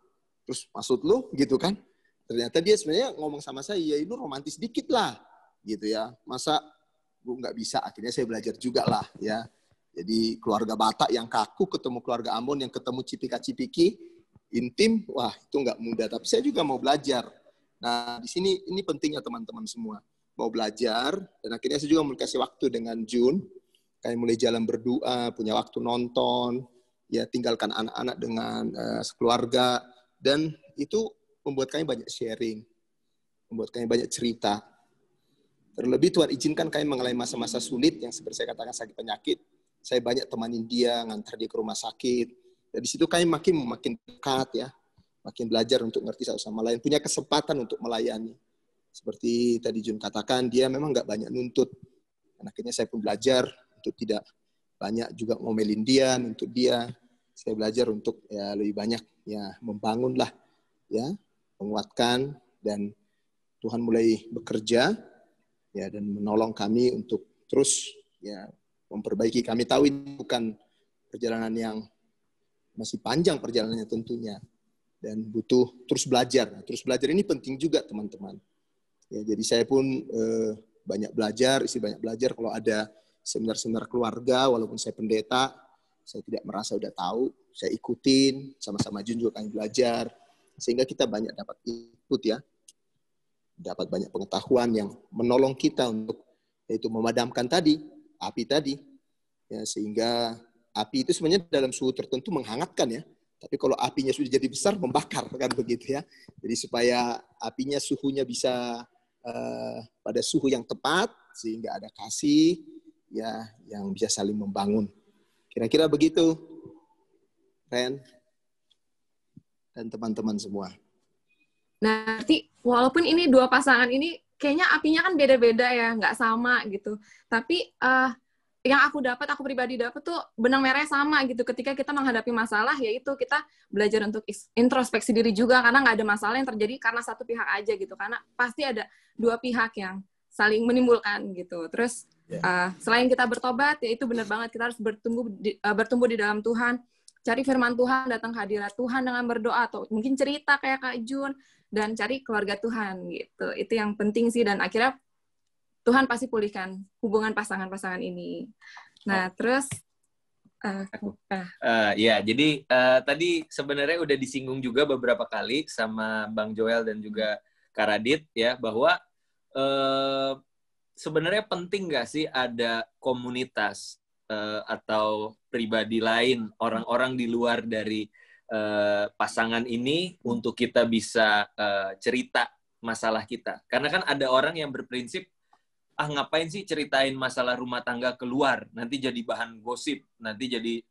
Terus maksud lu gitu kan? Ternyata dia sebenarnya ngomong sama saya, ya itu romantis dikit lah. Gitu ya. Masa lu nggak bisa? Akhirnya saya belajar juga lah ya. Jadi keluarga Batak yang kaku ketemu keluarga Ambon yang ketemu cipika-cipiki, intim, wah itu nggak mudah. Tapi saya juga mau belajar. Nah di sini ini pentingnya teman-teman semua. Mau belajar, dan akhirnya saya juga mulai kasih waktu dengan Jun, kayak mulai jalan berdoa, punya waktu nonton, ya tinggalkan anak-anak dengan sekeluarga, dan itu membuat kami banyak sharing, membuat kami banyak cerita. Terlebih Tuhan izinkan kami mengalami masa-masa sulit, yang seperti saya katakan sakit penyakit, saya banyak temanin dia, ngantar dia ke rumah sakit, dan di situ kami makin dekat ya, makin belajar untuk ngerti satu sama lain, punya kesempatan untuk melayani. Seperti tadi Jun katakan, dia memang nggak banyak nuntut. Dan akhirnya saya pun belajar untuk tidak banyak juga ngomelin dia, nuntut dia. Saya belajar untuk ya lebih banyak ya membangun lah, ya menguatkan, dan Tuhan mulai bekerja ya dan menolong kami untuk terus ya memperbaiki. Kami tahu ini bukan perjalanan yang masih panjang perjalanannya tentunya, dan butuh terus belajar. Nah, terus belajar ini penting juga teman-teman. Ya, jadi saya pun banyak belajar, istri banyak belajar. Kalau ada seminar-seminar keluarga, walaupun saya pendeta, saya tidak merasa udah tahu, saya ikutin, sama-sama Jun juga kami belajar, sehingga kita banyak dapat input ya, dapat banyak pengetahuan yang menolong kita untuk yaitu memadamkan tadi, api tadi, ya, sehingga api itu sebenarnya dalam suhu tertentu menghangatkan ya, tapi kalau apinya sudah jadi besar, membakar kan begitu ya. Jadi supaya apinya suhunya bisa pada suhu yang tepat, sehingga ada kasih ya yang bisa saling membangun. Kira-kira begitu, Ren dan teman-teman semua. Nah, berarti walaupun ini dua pasangan ini kayaknya apinya kan beda-beda ya, nggak sama gitu. Tapi yang aku pribadi dapat tuh benang merahnya sama gitu. Ketika kita menghadapi masalah, yaitu kita belajar untuk introspeksi diri juga, karena nggak ada masalah yang terjadi karena satu pihak aja gitu. Karena pasti ada dua pihak yang saling menimbulkan gitu. Terus selain kita bertobat, ya itu benar banget, kita harus bertumbuh di dalam Tuhan, cari firman Tuhan, datang ke hadirat Tuhan dengan berdoa, atau mungkin cerita kayak Kak Jun, dan cari keluarga Tuhan gitu. Itu yang penting sih, dan akhirnya Tuhan pasti pulihkan hubungan pasangan-pasangan ini. Nah, terus ya, jadi tadi sebenarnya udah disinggung juga beberapa kali sama Bang Joel dan juga Kak Radit ya, bahwa sebenarnya penting nggak sih ada komunitas atau pribadi lain, orang-orang di luar dari pasangan ini untuk kita bisa cerita masalah kita. Karena kan ada orang yang berprinsip ngapain sih ceritain masalah rumah tangga keluar, nanti jadi bahan gosip, nanti jadi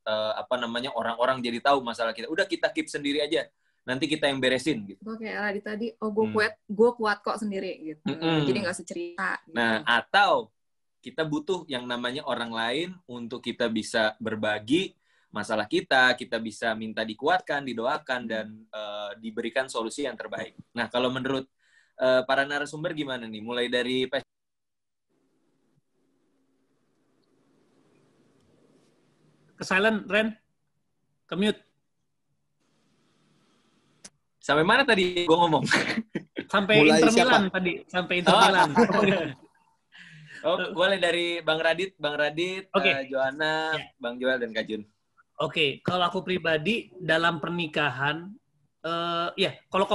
orang-orang jadi tahu masalah kita. Udah kita keep sendiri aja, nanti kita yang beresin gitu. Oke, tadi gue kuat kok sendiri gitu. Jadi nggak usah cerita. Gitu. Nah, atau kita butuh yang namanya orang lain untuk kita bisa berbagi masalah kita bisa minta dikuatkan, didoakan, dan diberikan solusi yang terbaik. Nah, kalau menurut para narasumber gimana nih? Mulai dari silent, Ren. Ke-mute. Sampai mana tadi gue ngomong? Sampai Inter Milan tadi. Sampai Inter Milan. Boleh dari Bang Radit, okay. Joanna, Bang Joel, dan Kak Jun. Oke, kalau aku pribadi dalam pernikahan, kalau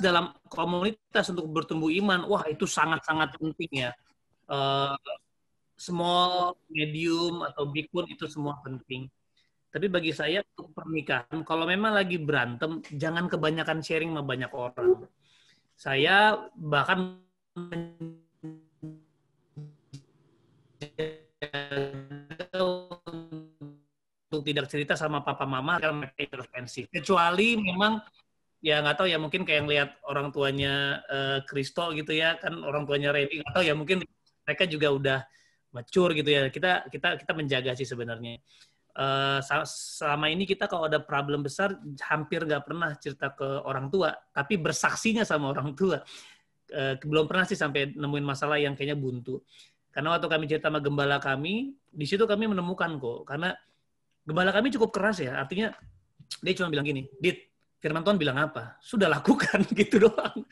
dalam komunitas untuk bertumbuh iman, wah itu sangat-sangat penting ya. Small, medium, atau big pun itu semua penting. Tapi bagi saya untuk pernikahan, kalau memang lagi berantem, jangan kebanyakan sharing sama banyak orang. Saya bahkan untuk tidak cerita sama papa mama karena mereka intervensi. Kecuali memang ya nggak tahu ya, mungkin kayak yang lihat orang tuanya Kristo gitu ya, kan orang tuanya Randy, atau ya mungkin mereka juga udah mature gitu ya. Kita menjaga sih sebenarnya. Selama ini kita kalau ada problem besar hampir nggak pernah cerita ke orang tua, tapi bersaksinya sama orang tua. Belum pernah sih sampai nemuin masalah yang kayaknya buntu. Karena waktu kami cerita sama gembala kami, di situ kami menemukan kok. Karena gembala kami cukup keras ya, artinya dia cuma bilang gini, Dit, firman Tuhan bilang apa? Sudah lakukan, gitu doang.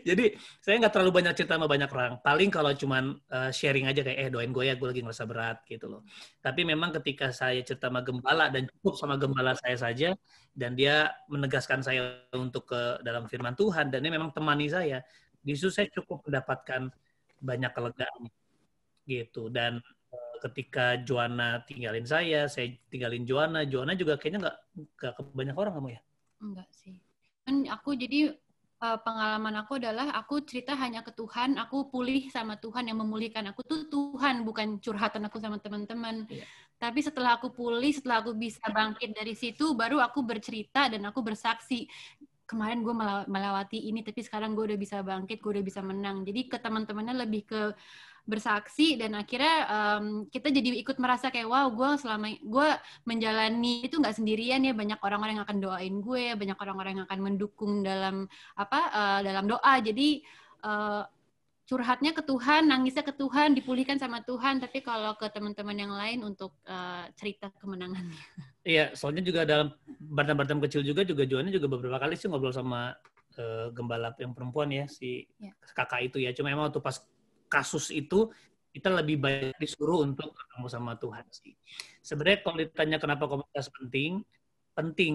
Jadi saya nggak terlalu banyak cerita sama banyak orang. Paling kalau cuman sharing aja kayak, doain gue ya, gue lagi ngerasa berat gitu loh. Tapi memang ketika saya cerita sama gembala dan cukup sama gembala saya saja, dan dia menegaskan saya untuk ke dalam firman Tuhan, dan dia memang temani saya, di situ saya cukup mendapatkan banyak kelegaan gitu. Dan ketika Joanna tinggalin saya tinggalin Joanna juga kayaknya nggak ke banyak orang kamu ya? Enggak sih. Kan aku jadi pengalaman aku adalah aku cerita hanya ke Tuhan, aku pulih sama Tuhan yang memulihkan aku tuh Tuhan, bukan curhatan aku sama teman-teman. Iya. Tapi setelah aku pulih, setelah aku bisa bangkit dari situ, baru aku bercerita dan aku bersaksi. Kemarin gue melewati ini, tapi sekarang gue udah bisa bangkit, gue udah bisa menang. Jadi ke teman-temannya lebih ke bersaksi, dan akhirnya kita jadi ikut merasa kayak wow, gue menjalani itu nggak sendirian ya, banyak orang-orang yang akan doain gue, banyak orang-orang yang akan mendukung dalam dalam doa. Jadi curhatnya ke Tuhan, nangisnya ke Tuhan, dipulihkan sama Tuhan. Tapi kalau ke teman-teman yang lain untuk cerita kemenangannya. Iya, soalnya juga dalam berantem kecil juga Joanna juga beberapa kali sih ngobrol sama gembala yang perempuan ya, si kakak itu ya. Cuma emang waktu pas kasus itu kita lebih banyak disuruh untuk ketemu sama Tuhan sih. Sebenarnya kalau ditanya kenapa komunitas penting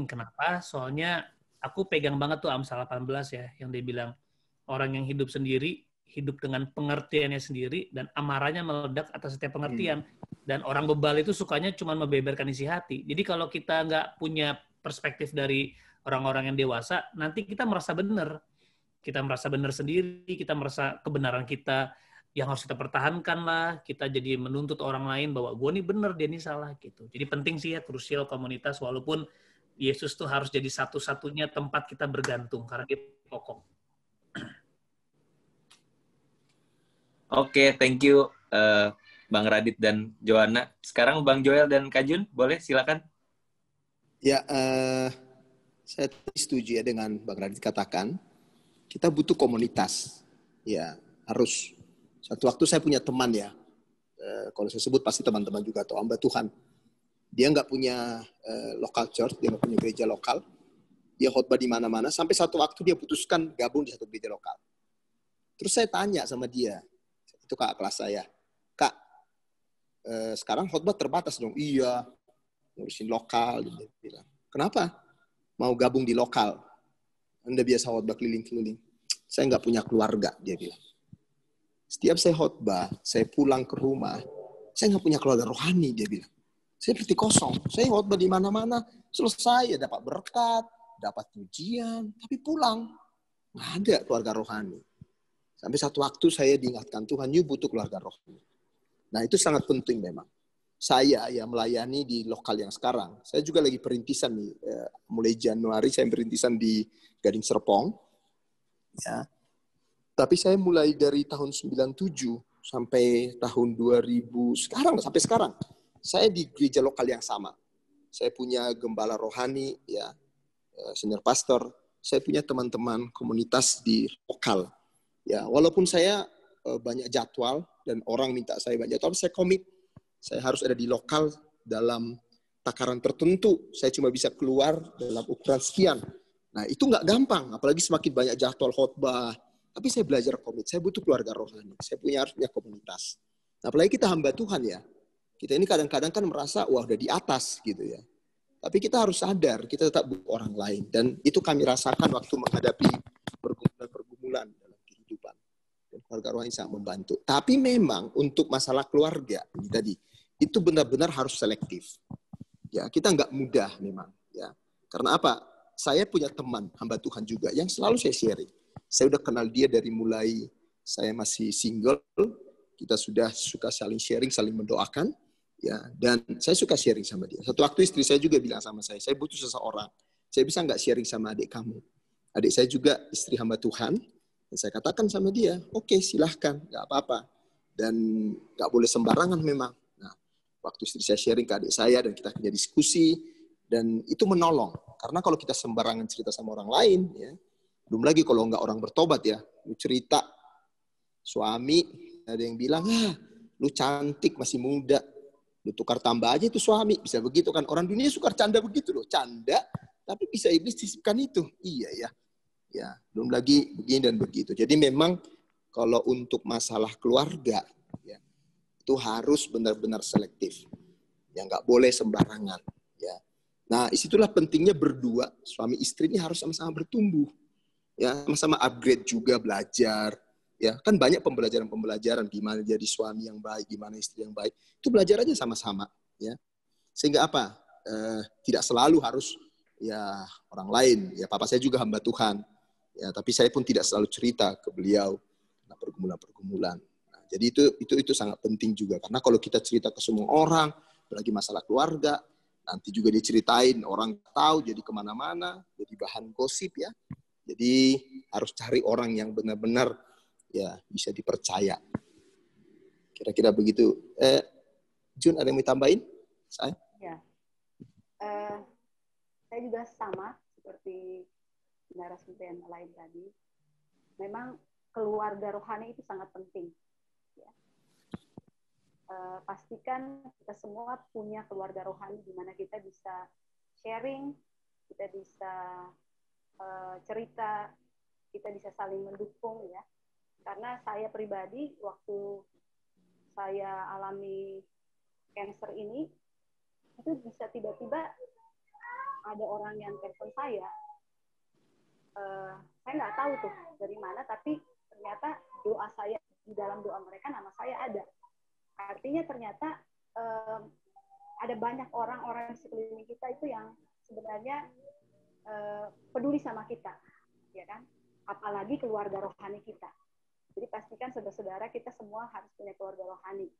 kenapa? Soalnya aku pegang banget tuh Amsal 18 ya, yang dia bilang orang yang hidup sendiri hidup dengan pengertiannya sendiri dan amarahnya meledak atas setiap pengertian. Dan orang bebal itu sukanya cuma membeberkan isi hati. Jadi kalau kita nggak punya perspektif dari orang-orang yang dewasa, nanti kita merasa benar. Kita merasa benar sendiri, kita merasa kebenaran kita yang harus kita pertahankan lah, kita jadi menuntut orang lain bahwa gue nih bener, dia nih salah gitu. Jadi penting sih ya, krusial komunitas, walaupun Yesus tuh harus jadi satu-satunya tempat kita bergantung, karena dia pokok. Oke, thank you Bang Radit dan Joanna. Sekarang Bang Joel dan Kak Jun, boleh silakan. Ya, saya setuju ya dengan Bang Radit katakan, kita butuh komunitas. Ya, harus. Satu waktu saya punya teman ya, kalau saya sebut pasti teman-teman juga tahu, hamba Tuhan. Dia nggak punya local church, dia nggak punya gereja lokal. Dia khotbah di mana-mana, sampai satu waktu dia putuskan gabung di satu gereja lokal. Terus saya tanya sama dia, itu kakak kelas saya, Kak, sekarang khotbah terbatas dong. Iya, ngurusin lokal. Dia bilang, kenapa? Mau gabung di lokal? Anda biasa khotbah keliling-keliling. Saya nggak punya keluarga, dia bilang. Setiap saya khotbah, saya pulang ke rumah, saya nggak punya keluarga rohani, dia bilang. Saya seperti kosong. Saya khotbah di mana-mana, selesai ya dapat berkat, dapat pujian, tapi pulang nggak ada keluarga rohani. Sampai satu waktu saya diingatkan, Tuhan, you butuh keluarga rohani. Nah, itu sangat penting memang. Saya yang melayani di lokal yang sekarang, saya juga lagi perintisan nih, mulai Januari saya perintisan di Gading Serpong. Ya. Tapi saya mulai dari tahun 97 sampai tahun 2000, sampai sekarang, saya di gereja lokal yang sama. Saya punya gembala rohani, ya, senior pastor. Saya punya teman-teman komunitas di lokal. Ya, walaupun saya banyak jadwal dan orang minta saya banyak jadwal, saya komit. Saya harus ada di lokal dalam takaran tertentu. Saya cuma bisa keluar dalam ukuran sekian. Nah, itu nggak gampang, apalagi semakin banyak jadwal khotbah. Tapi saya belajar komit. Saya butuh keluarga rohani. Saya harus punya komunitas. Nah, apalagi kita hamba Tuhan ya. Kita ini kadang-kadang kan merasa, wah udah di atas gitu ya. Tapi kita harus sadar, kita tetap butuh orang lain. Dan itu kami rasakan waktu menghadapi pergumulan dalam kehidupan. Dan keluarga rohani sangat membantu. Tapi memang untuk masalah keluarga, ini tadi, itu benar-benar harus selektif. Ya, kita nggak mudah memang. Ya. Karena apa? Saya punya teman hamba Tuhan juga yang selalu saya sharing. Saya udah kenal dia dari mulai saya masih single. Kita sudah suka saling sharing, saling mendoakan. Ya, dan saya suka sharing sama dia. Satu waktu istri saya juga bilang sama saya butuh seseorang. Saya bisa nggak sharing sama adik kamu? Adik saya juga istri hamba Tuhan. Dan saya katakan sama dia, oke, silahkan, nggak apa-apa. Dan nggak boleh sembarangan memang. Nah, waktu istri saya sharing ke adik saya dan kita punya diskusi, dan itu menolong. Karena kalau kita sembarangan cerita sama orang lain, ya, belum lagi kalau nggak orang bertobat ya, lu cerita suami, ada yang bilang, lu cantik masih muda. Lu tukar tambah aja itu suami, bisa begitu kan. Orang dunia suka canda begitu loh, canda, tapi bisa iblis sisipkan itu. Iya ya. Ya, belum lagi begini dan begitu. Jadi memang kalau untuk masalah keluarga, ya, itu harus benar-benar selektif. Ya, nggak boleh sembarangan. Ya. Nah, disitulah pentingnya berdua, suami istri ini harus sama-sama bertumbuh. Ya, sama-sama upgrade juga, belajar. Ya, kan banyak pembelajaran gimana jadi suami yang baik, gimana istri yang baik. Itu belajar aja sama-sama, ya. Sehingga apa? Tidak selalu harus ya orang lain. Ya, papa saya juga hamba Tuhan. Ya, tapi saya pun tidak selalu cerita ke beliau pergumulan-pergumulan. Nah, jadi itu sangat penting juga, karena kalau kita cerita ke semua orang, apalagi masalah keluarga, nanti juga diceritain, orang tahu jadi kemana-mana, jadi bahan gosip ya. Jadi harus cari orang yang benar-benar ya bisa dipercaya. Kira-kira begitu. Jun, ada yang mau tambahin? Saya? Ya. Saya juga sama seperti narasumber yang lain tadi. Memang keluarga rohani itu sangat penting. Ya. Pastikan kita semua punya keluarga rohani di mana kita bisa sharing, kita bisa cerita, kita bisa saling mendukung ya. Karena saya pribadi waktu saya alami cancer ini, itu bisa tiba-tiba ada orang yang telepon saya nggak tahu tuh dari mana, tapi ternyata doa saya, di dalam doa mereka nama saya ada. Artinya ternyata ada banyak orang-orang di sekeliling kita itu yang sebenarnya peduli sama kita, ya kan? Apalagi keluarga rohani kita. Jadi pastikan saudara-saudara kita semua harus punya keluarga rohani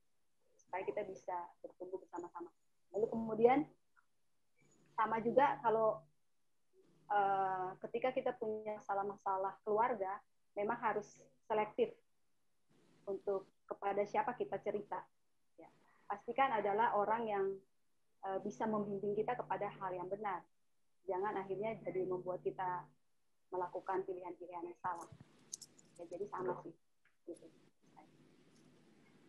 supaya kita bisa bertumbuh bersama-sama. Lalu kemudian sama juga kalau ketika kita punya masalah keluarga, memang harus selektif untuk kepada siapa kita cerita. Ya. Pastikan adalah orang yang bisa membimbing kita kepada hal yang benar. Jangan akhirnya jadi membuat kita melakukan pilihan-pilihan yang salah. Ya, jadi sama sih. Gitu.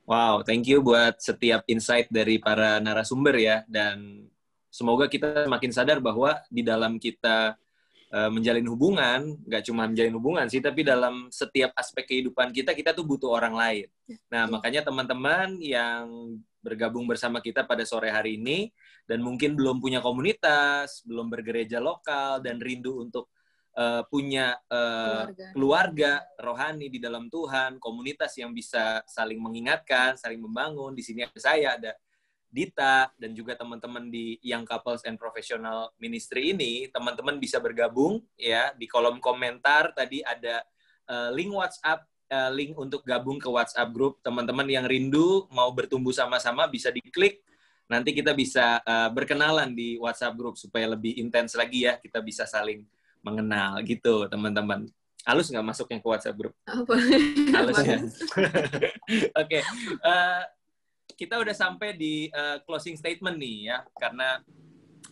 Wow, thank you buat setiap insight dari para narasumber ya. Dan semoga kita semakin sadar bahwa di dalam kita menjalin hubungan, nggak cuma menjalin hubungan sih, tapi dalam setiap aspek kehidupan kita tuh butuh orang lain. Nah, makanya teman-teman yang bergabung bersama kita pada sore hari ini, dan mungkin belum punya komunitas, belum bergereja lokal, dan rindu untuk punya keluarga rohani di dalam Tuhan, komunitas yang bisa saling mengingatkan, saling membangun. Di sini ada saya, ada Dita, dan juga teman-teman di Young Couples and Professional Ministry ini. Teman-teman bisa bergabung ya di kolom komentar. Tadi ada link WhatsApp link untuk gabung ke WhatsApp group. Teman-teman yang rindu mau bertumbuh sama-sama bisa diklik. Nanti kita bisa berkenalan di WhatsApp group supaya lebih intens lagi ya. Kita bisa saling mengenal gitu, teman-teman. Halus nggak masuknya ke WhatsApp group? Halus ya. Oke. Kita udah sampai di closing statement nih ya. Karena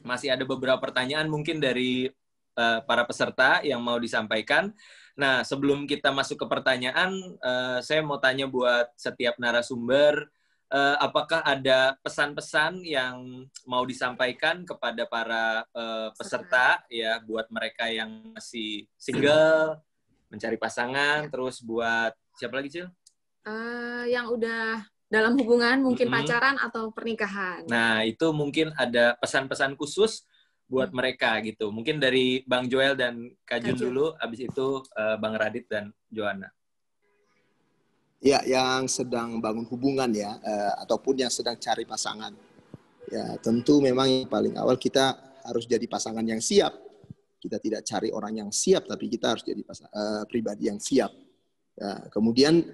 masih ada beberapa pertanyaan mungkin dari para peserta yang mau disampaikan. Nah, sebelum kita masuk ke pertanyaan, saya mau tanya buat setiap narasumber, apakah ada pesan-pesan yang mau disampaikan kepada para peserta, ya, buat mereka yang masih single, mencari pasangan, terus buat siapa lagi, Cil? Yang udah dalam hubungan, mungkin pacaran atau pernikahan. Nah, itu mungkin ada pesan-pesan khusus buat mereka gitu. Mungkin dari Bang Joel dan Kak Jun dulu, habis itu Bang Radit dan Joanna. Ya, yang sedang bangun hubungan ya, ataupun yang sedang cari pasangan. Ya, tentu memang yang paling awal kita harus jadi pasangan yang siap. Kita tidak cari orang yang siap, tapi kita harus jadi pribadi yang siap. Ya, kemudian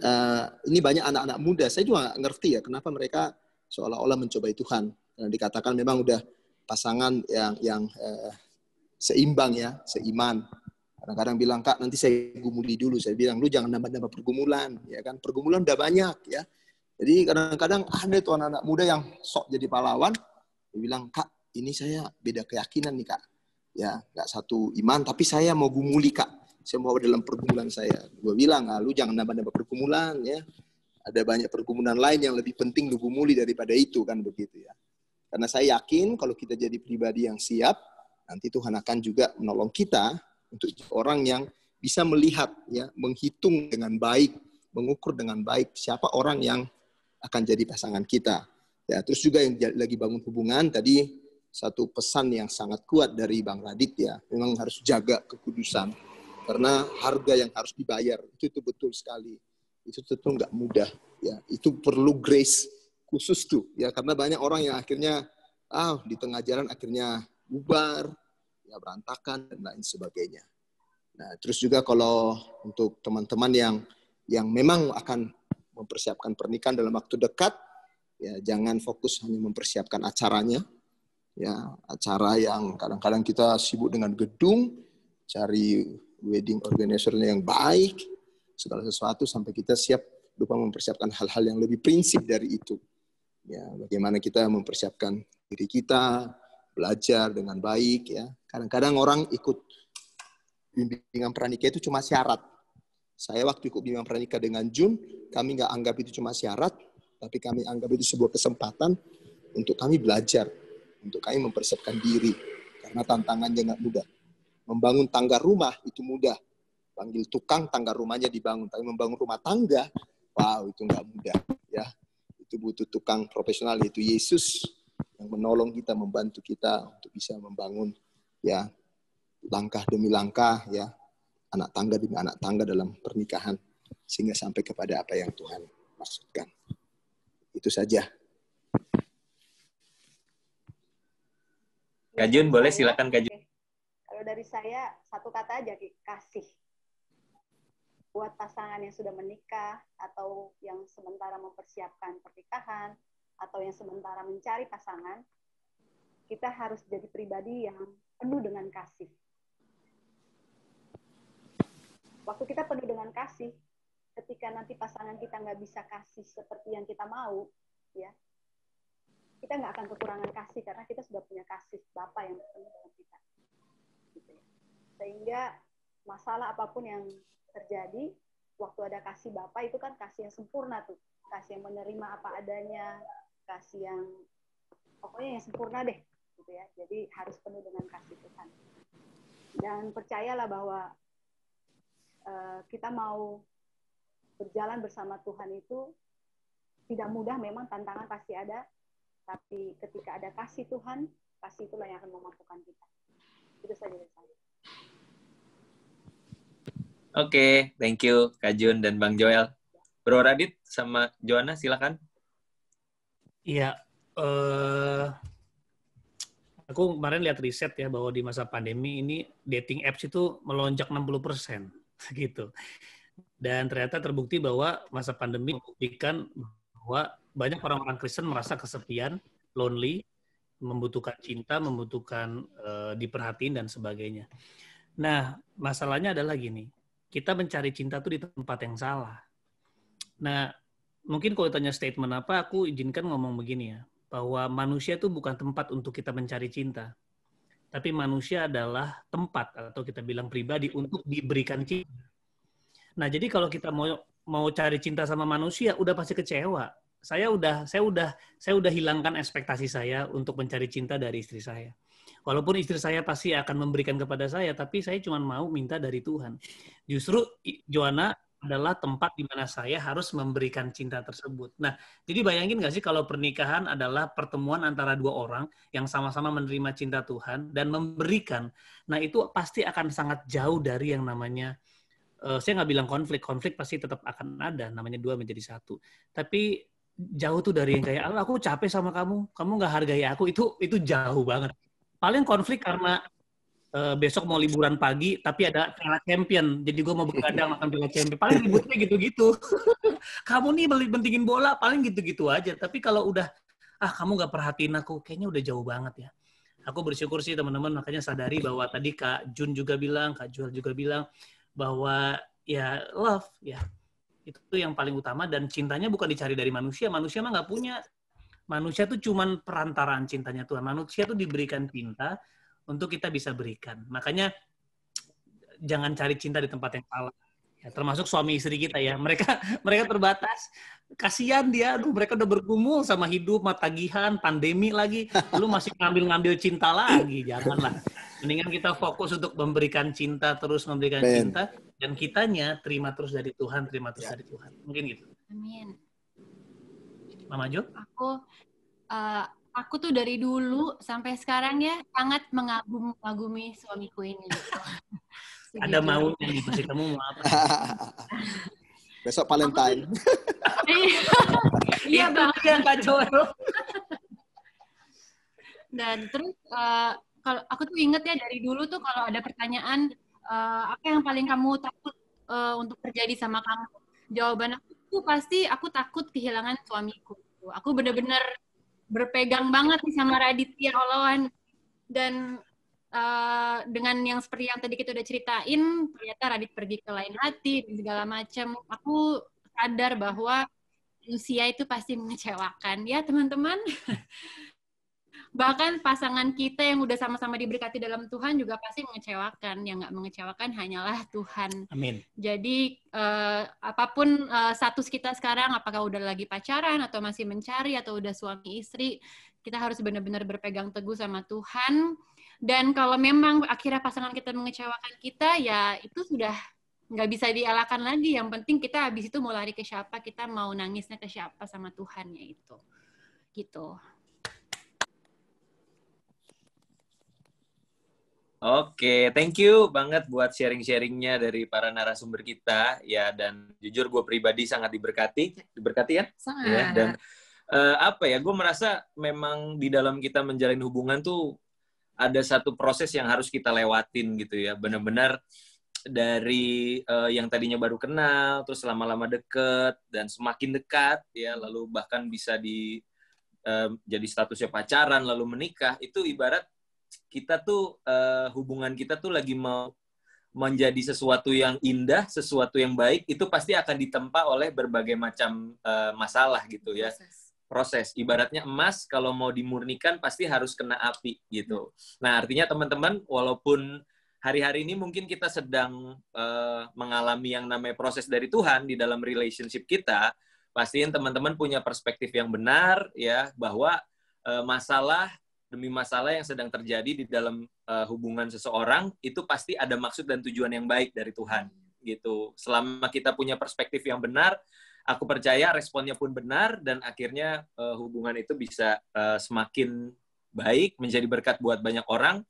ini banyak anak-anak muda, saya juga nggak ngerti ya kenapa mereka seolah-olah mencobai Tuhan. Karena dikatakan memang udah pasangan yang seimbang ya, seiman. Kadang-kadang bilang, Kak, nanti saya gumuli dulu. Saya bilang, lu jangan nambah-nambah pergumulan. Ya kan? Pergumulan udah banyak. Ya. Jadi kadang-kadang ada tuh anak-anak muda yang sok jadi pahlawan. Dia bilang, Kak, ini saya beda keyakinan nih, Kak. Ya, nggak satu iman, tapi saya mau gumuli, Kak. Saya mau dalam pergumulan saya. Gue bilang, lu jangan nambah-nambah pergumulan. Ya. Ada banyak pergumulan lain yang lebih penting lu gumuli daripada itu. Kan begitu ya. Karena saya yakin kalau kita jadi pribadi yang siap, nanti Tuhan akan juga menolong kita untuk orang yang bisa melihat, ya, menghitung dengan baik, mengukur dengan baik siapa orang yang akan jadi pasangan kita. Ya, terus juga yang lagi bangun hubungan, tadi satu pesan yang sangat kuat dari Bang Radit ya, memang harus jaga kekudusan. Karena harga yang harus dibayar, itu betul sekali. Itu tentu nggak mudah. Ya, itu perlu grace khusus tuh. Ya, karena banyak orang yang akhirnya, di tengah jalan akhirnya bubar, ya berantakan dan lain sebagainya. Nah, terus juga kalau untuk teman-teman yang memang akan mempersiapkan pernikahan dalam waktu dekat, ya jangan fokus hanya mempersiapkan acaranya, ya acara yang kadang-kadang kita sibuk dengan gedung, cari wedding organizer yang baik, segala sesuatu sampai kita siap lupa mempersiapkan hal-hal yang lebih prinsip dari itu. Ya, bagaimana kita mempersiapkan diri kita, belajar dengan baik ya. Kadang-kadang orang ikut bimbingan pranikah itu cuma syarat. Saya waktu ikut bimbingan pranikah dengan Jun, kami nggak anggap itu cuma syarat, tapi kami anggap itu sebuah kesempatan untuk kami belajar, untuk kami mempersiapkan diri. Karena tantangannya nggak mudah. Membangun tangga rumah itu mudah. Panggil tukang, tangga rumahnya dibangun. Tapi membangun rumah tangga, wow, itu nggak mudah. Ya, itu butuh tukang profesional, yaitu Yesus, yang menolong kita, membantu kita untuk bisa membangun ya langkah demi langkah ya, anak tangga demi anak tangga dalam pernikahan sehingga sampai kepada apa yang Tuhan maksudkan. Itu saja. Kak Jun, boleh silakan Kak Jun. Kalau dari saya satu kata aja, kasih. Buat pasangan yang sudah menikah atau yang sementara mempersiapkan pernikahan atau yang sementara mencari pasangan, kita harus jadi pribadi yang penuh dengan kasih. Waktu kita penuh dengan kasih, ketika nanti pasangan kita nggak bisa kasih seperti yang kita mau, ya, kita nggak akan kekurangan kasih karena kita sudah punya kasih Bapa yang penuh dengan kita. Gitu ya. Sehingga masalah apapun yang terjadi, waktu ada kasih Bapa itu kan kasih yang sempurna tuh, kasih yang menerima apa adanya, kasih yang pokoknya yang sempurna deh, gitu ya. Jadi harus penuh dengan kasih Tuhan. Dan percayalah bahwa kita mau berjalan bersama Tuhan itu tidak mudah, memang tantangan pasti ada, tapi ketika ada kasih Tuhan, kasih itulah yang akan memampukan kita. Itu saja dari saya. Oke, thank you Kak Jun dan Bang Joel. Bro Radit sama Joanna silakan. Iya, aku kemarin lihat riset ya bahwa di masa pandemi ini dating apps itu melonjak 60% gitu. Dan ternyata terbukti bahwa masa pandemi membuktikan bahwa banyak orang-orang Kristen merasa kesepian, lonely, membutuhkan cinta, membutuhkan diperhatiin dan sebagainya. Nah, masalahnya adalah gini, kita mencari cinta tuh di tempat yang salah. Nah, mungkin kalau tanya statement apa, aku izinkan ngomong begini ya, bahwa manusia itu bukan tempat untuk kita mencari cinta, tapi manusia adalah tempat atau kita bilang pribadi untuk diberikan cinta. Nah, jadi kalau kita mau cari cinta sama manusia, udah pasti kecewa. Saya udah hilangkan ekspektasi saya untuk mencari cinta dari istri saya. Walaupun istri saya pasti akan memberikan kepada saya, tapi saya cuma mau minta dari Tuhan. Justru Joanna adalah tempat di mana saya harus memberikan cinta tersebut. Nah, jadi bayangin nggak sih kalau pernikahan adalah pertemuan antara dua orang yang sama-sama menerima cinta Tuhan dan memberikan. Nah, itu pasti akan sangat jauh dari yang namanya, saya nggak bilang konflik pasti tetap akan ada, namanya dua menjadi satu. Tapi jauh tuh dari yang kayak, aku capek sama kamu nggak hargai aku, itu jauh banget. Paling konflik karena besok mau liburan pagi, tapi ada piala champion, jadi gue mau begadang makan piala champion. Paling ributnya gitu-gitu. Kamu nih bentingin bola, paling gitu-gitu aja. Tapi kalau udah, kamu nggak perhatiin aku, kayaknya udah jauh banget ya. Aku bersyukur sih teman-teman, makanya sadari bahwa tadi Kak Jun juga bilang, Kak Joel juga bilang, bahwa ya love, ya itu yang paling utama, dan cintanya bukan dicari dari manusia mah nggak punya. Manusia tuh cuman perantaraan cintanya Tuhan. Manusia tuh diberikan cinta untuk kita bisa berikan. Makanya jangan cari cinta di tempat yang salah. Ya, termasuk suami istri kita ya. Mereka terbatas. Kasihan dia, mereka udah bergumul sama hidup, tagihan, pandemi lagi. Lu masih ngambil cinta lagi. Janganlah. Mendingan kita fokus untuk memberikan cinta, terus memberikan cinta, dan kitanya terima terus dari Tuhan, dari Tuhan. Mungkin gitu. Amin. Mama Jo? Aku tuh dari dulu sampai sekarang ya sangat mengagumi suamiku ini. Ada maunya nih, pasti kamu mau apa? Besok Valentine. Iya Bang. Yang Kak Joel. Dan terus kalau aku tuh inget ya dari dulu tuh kalau ada pertanyaan apa yang paling kamu takut untuk terjadi sama kamu, jawaban aku tuh pasti aku takut kehilangan suamiku. Aku bener-bener berpegang banget nih sama Raditya Oloan, dan dengan yang seperti yang tadi kita udah ceritain, ternyata Radit pergi ke lain hati dan segala macam. Aku sadar bahwa usia itu pasti mengecewakan ya teman-teman. Bahkan pasangan kita yang udah sama-sama diberkati dalam Tuhan juga pasti mengecewakan. Yang nggak mengecewakan hanyalah Tuhan. Amin. Jadi apapun status kita sekarang, apakah udah lagi pacaran atau masih mencari atau udah suami istri, kita harus benar-benar berpegang teguh sama Tuhan. Dan kalau memang akhirnya pasangan kita mengecewakan kita, ya itu sudah nggak bisa dielakkan lagi. Yang penting kita habis itu mau lari ke siapa, kita mau nangisnya ke siapa sama Tuhan, ya itu. Gitu. Oke, thank you banget buat sharing-sharingnya dari para narasumber kita ya, dan jujur gue pribadi sangat diberkati ya. Sangat. Ya, dan gue merasa memang di dalam kita menjalin hubungan tuh ada satu proses yang harus kita lewatin gitu ya, benar-benar dari yang tadinya baru kenal, terus lama-lama deket dan semakin dekat ya, lalu bahkan bisa jadi statusnya pacaran lalu menikah. Itu ibarat kita tuh hubungan kita tuh lagi mau menjadi sesuatu yang indah, sesuatu yang baik, itu pasti akan ditempa oleh berbagai macam masalah gitu ya. Proses. Ibaratnya emas kalau mau dimurnikan pasti harus kena api gitu. Nah, artinya teman-teman, walaupun hari-hari ini mungkin kita sedang mengalami yang namanya proses dari Tuhan di dalam relationship kita, pastiin teman-teman punya perspektif yang benar ya, bahwa masalah demi masalah yang sedang terjadi di dalam hubungan seseorang itu pasti ada maksud dan tujuan yang baik dari Tuhan gitu. Selama kita punya perspektif yang benar, aku percaya responnya pun benar, dan akhirnya hubungan itu bisa semakin baik, menjadi berkat buat banyak orang,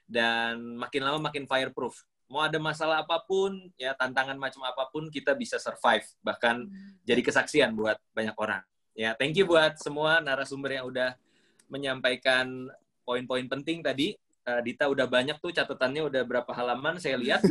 dan makin lama makin fireproof. Mau ada masalah apapun, ya tantangan macam apapun, kita bisa survive, bahkan jadi kesaksian buat banyak orang. Ya, thank you buat semua narasumber yang udah menyampaikan poin-poin penting tadi. Dita udah banyak tuh catatannya, udah berapa halaman saya lihat.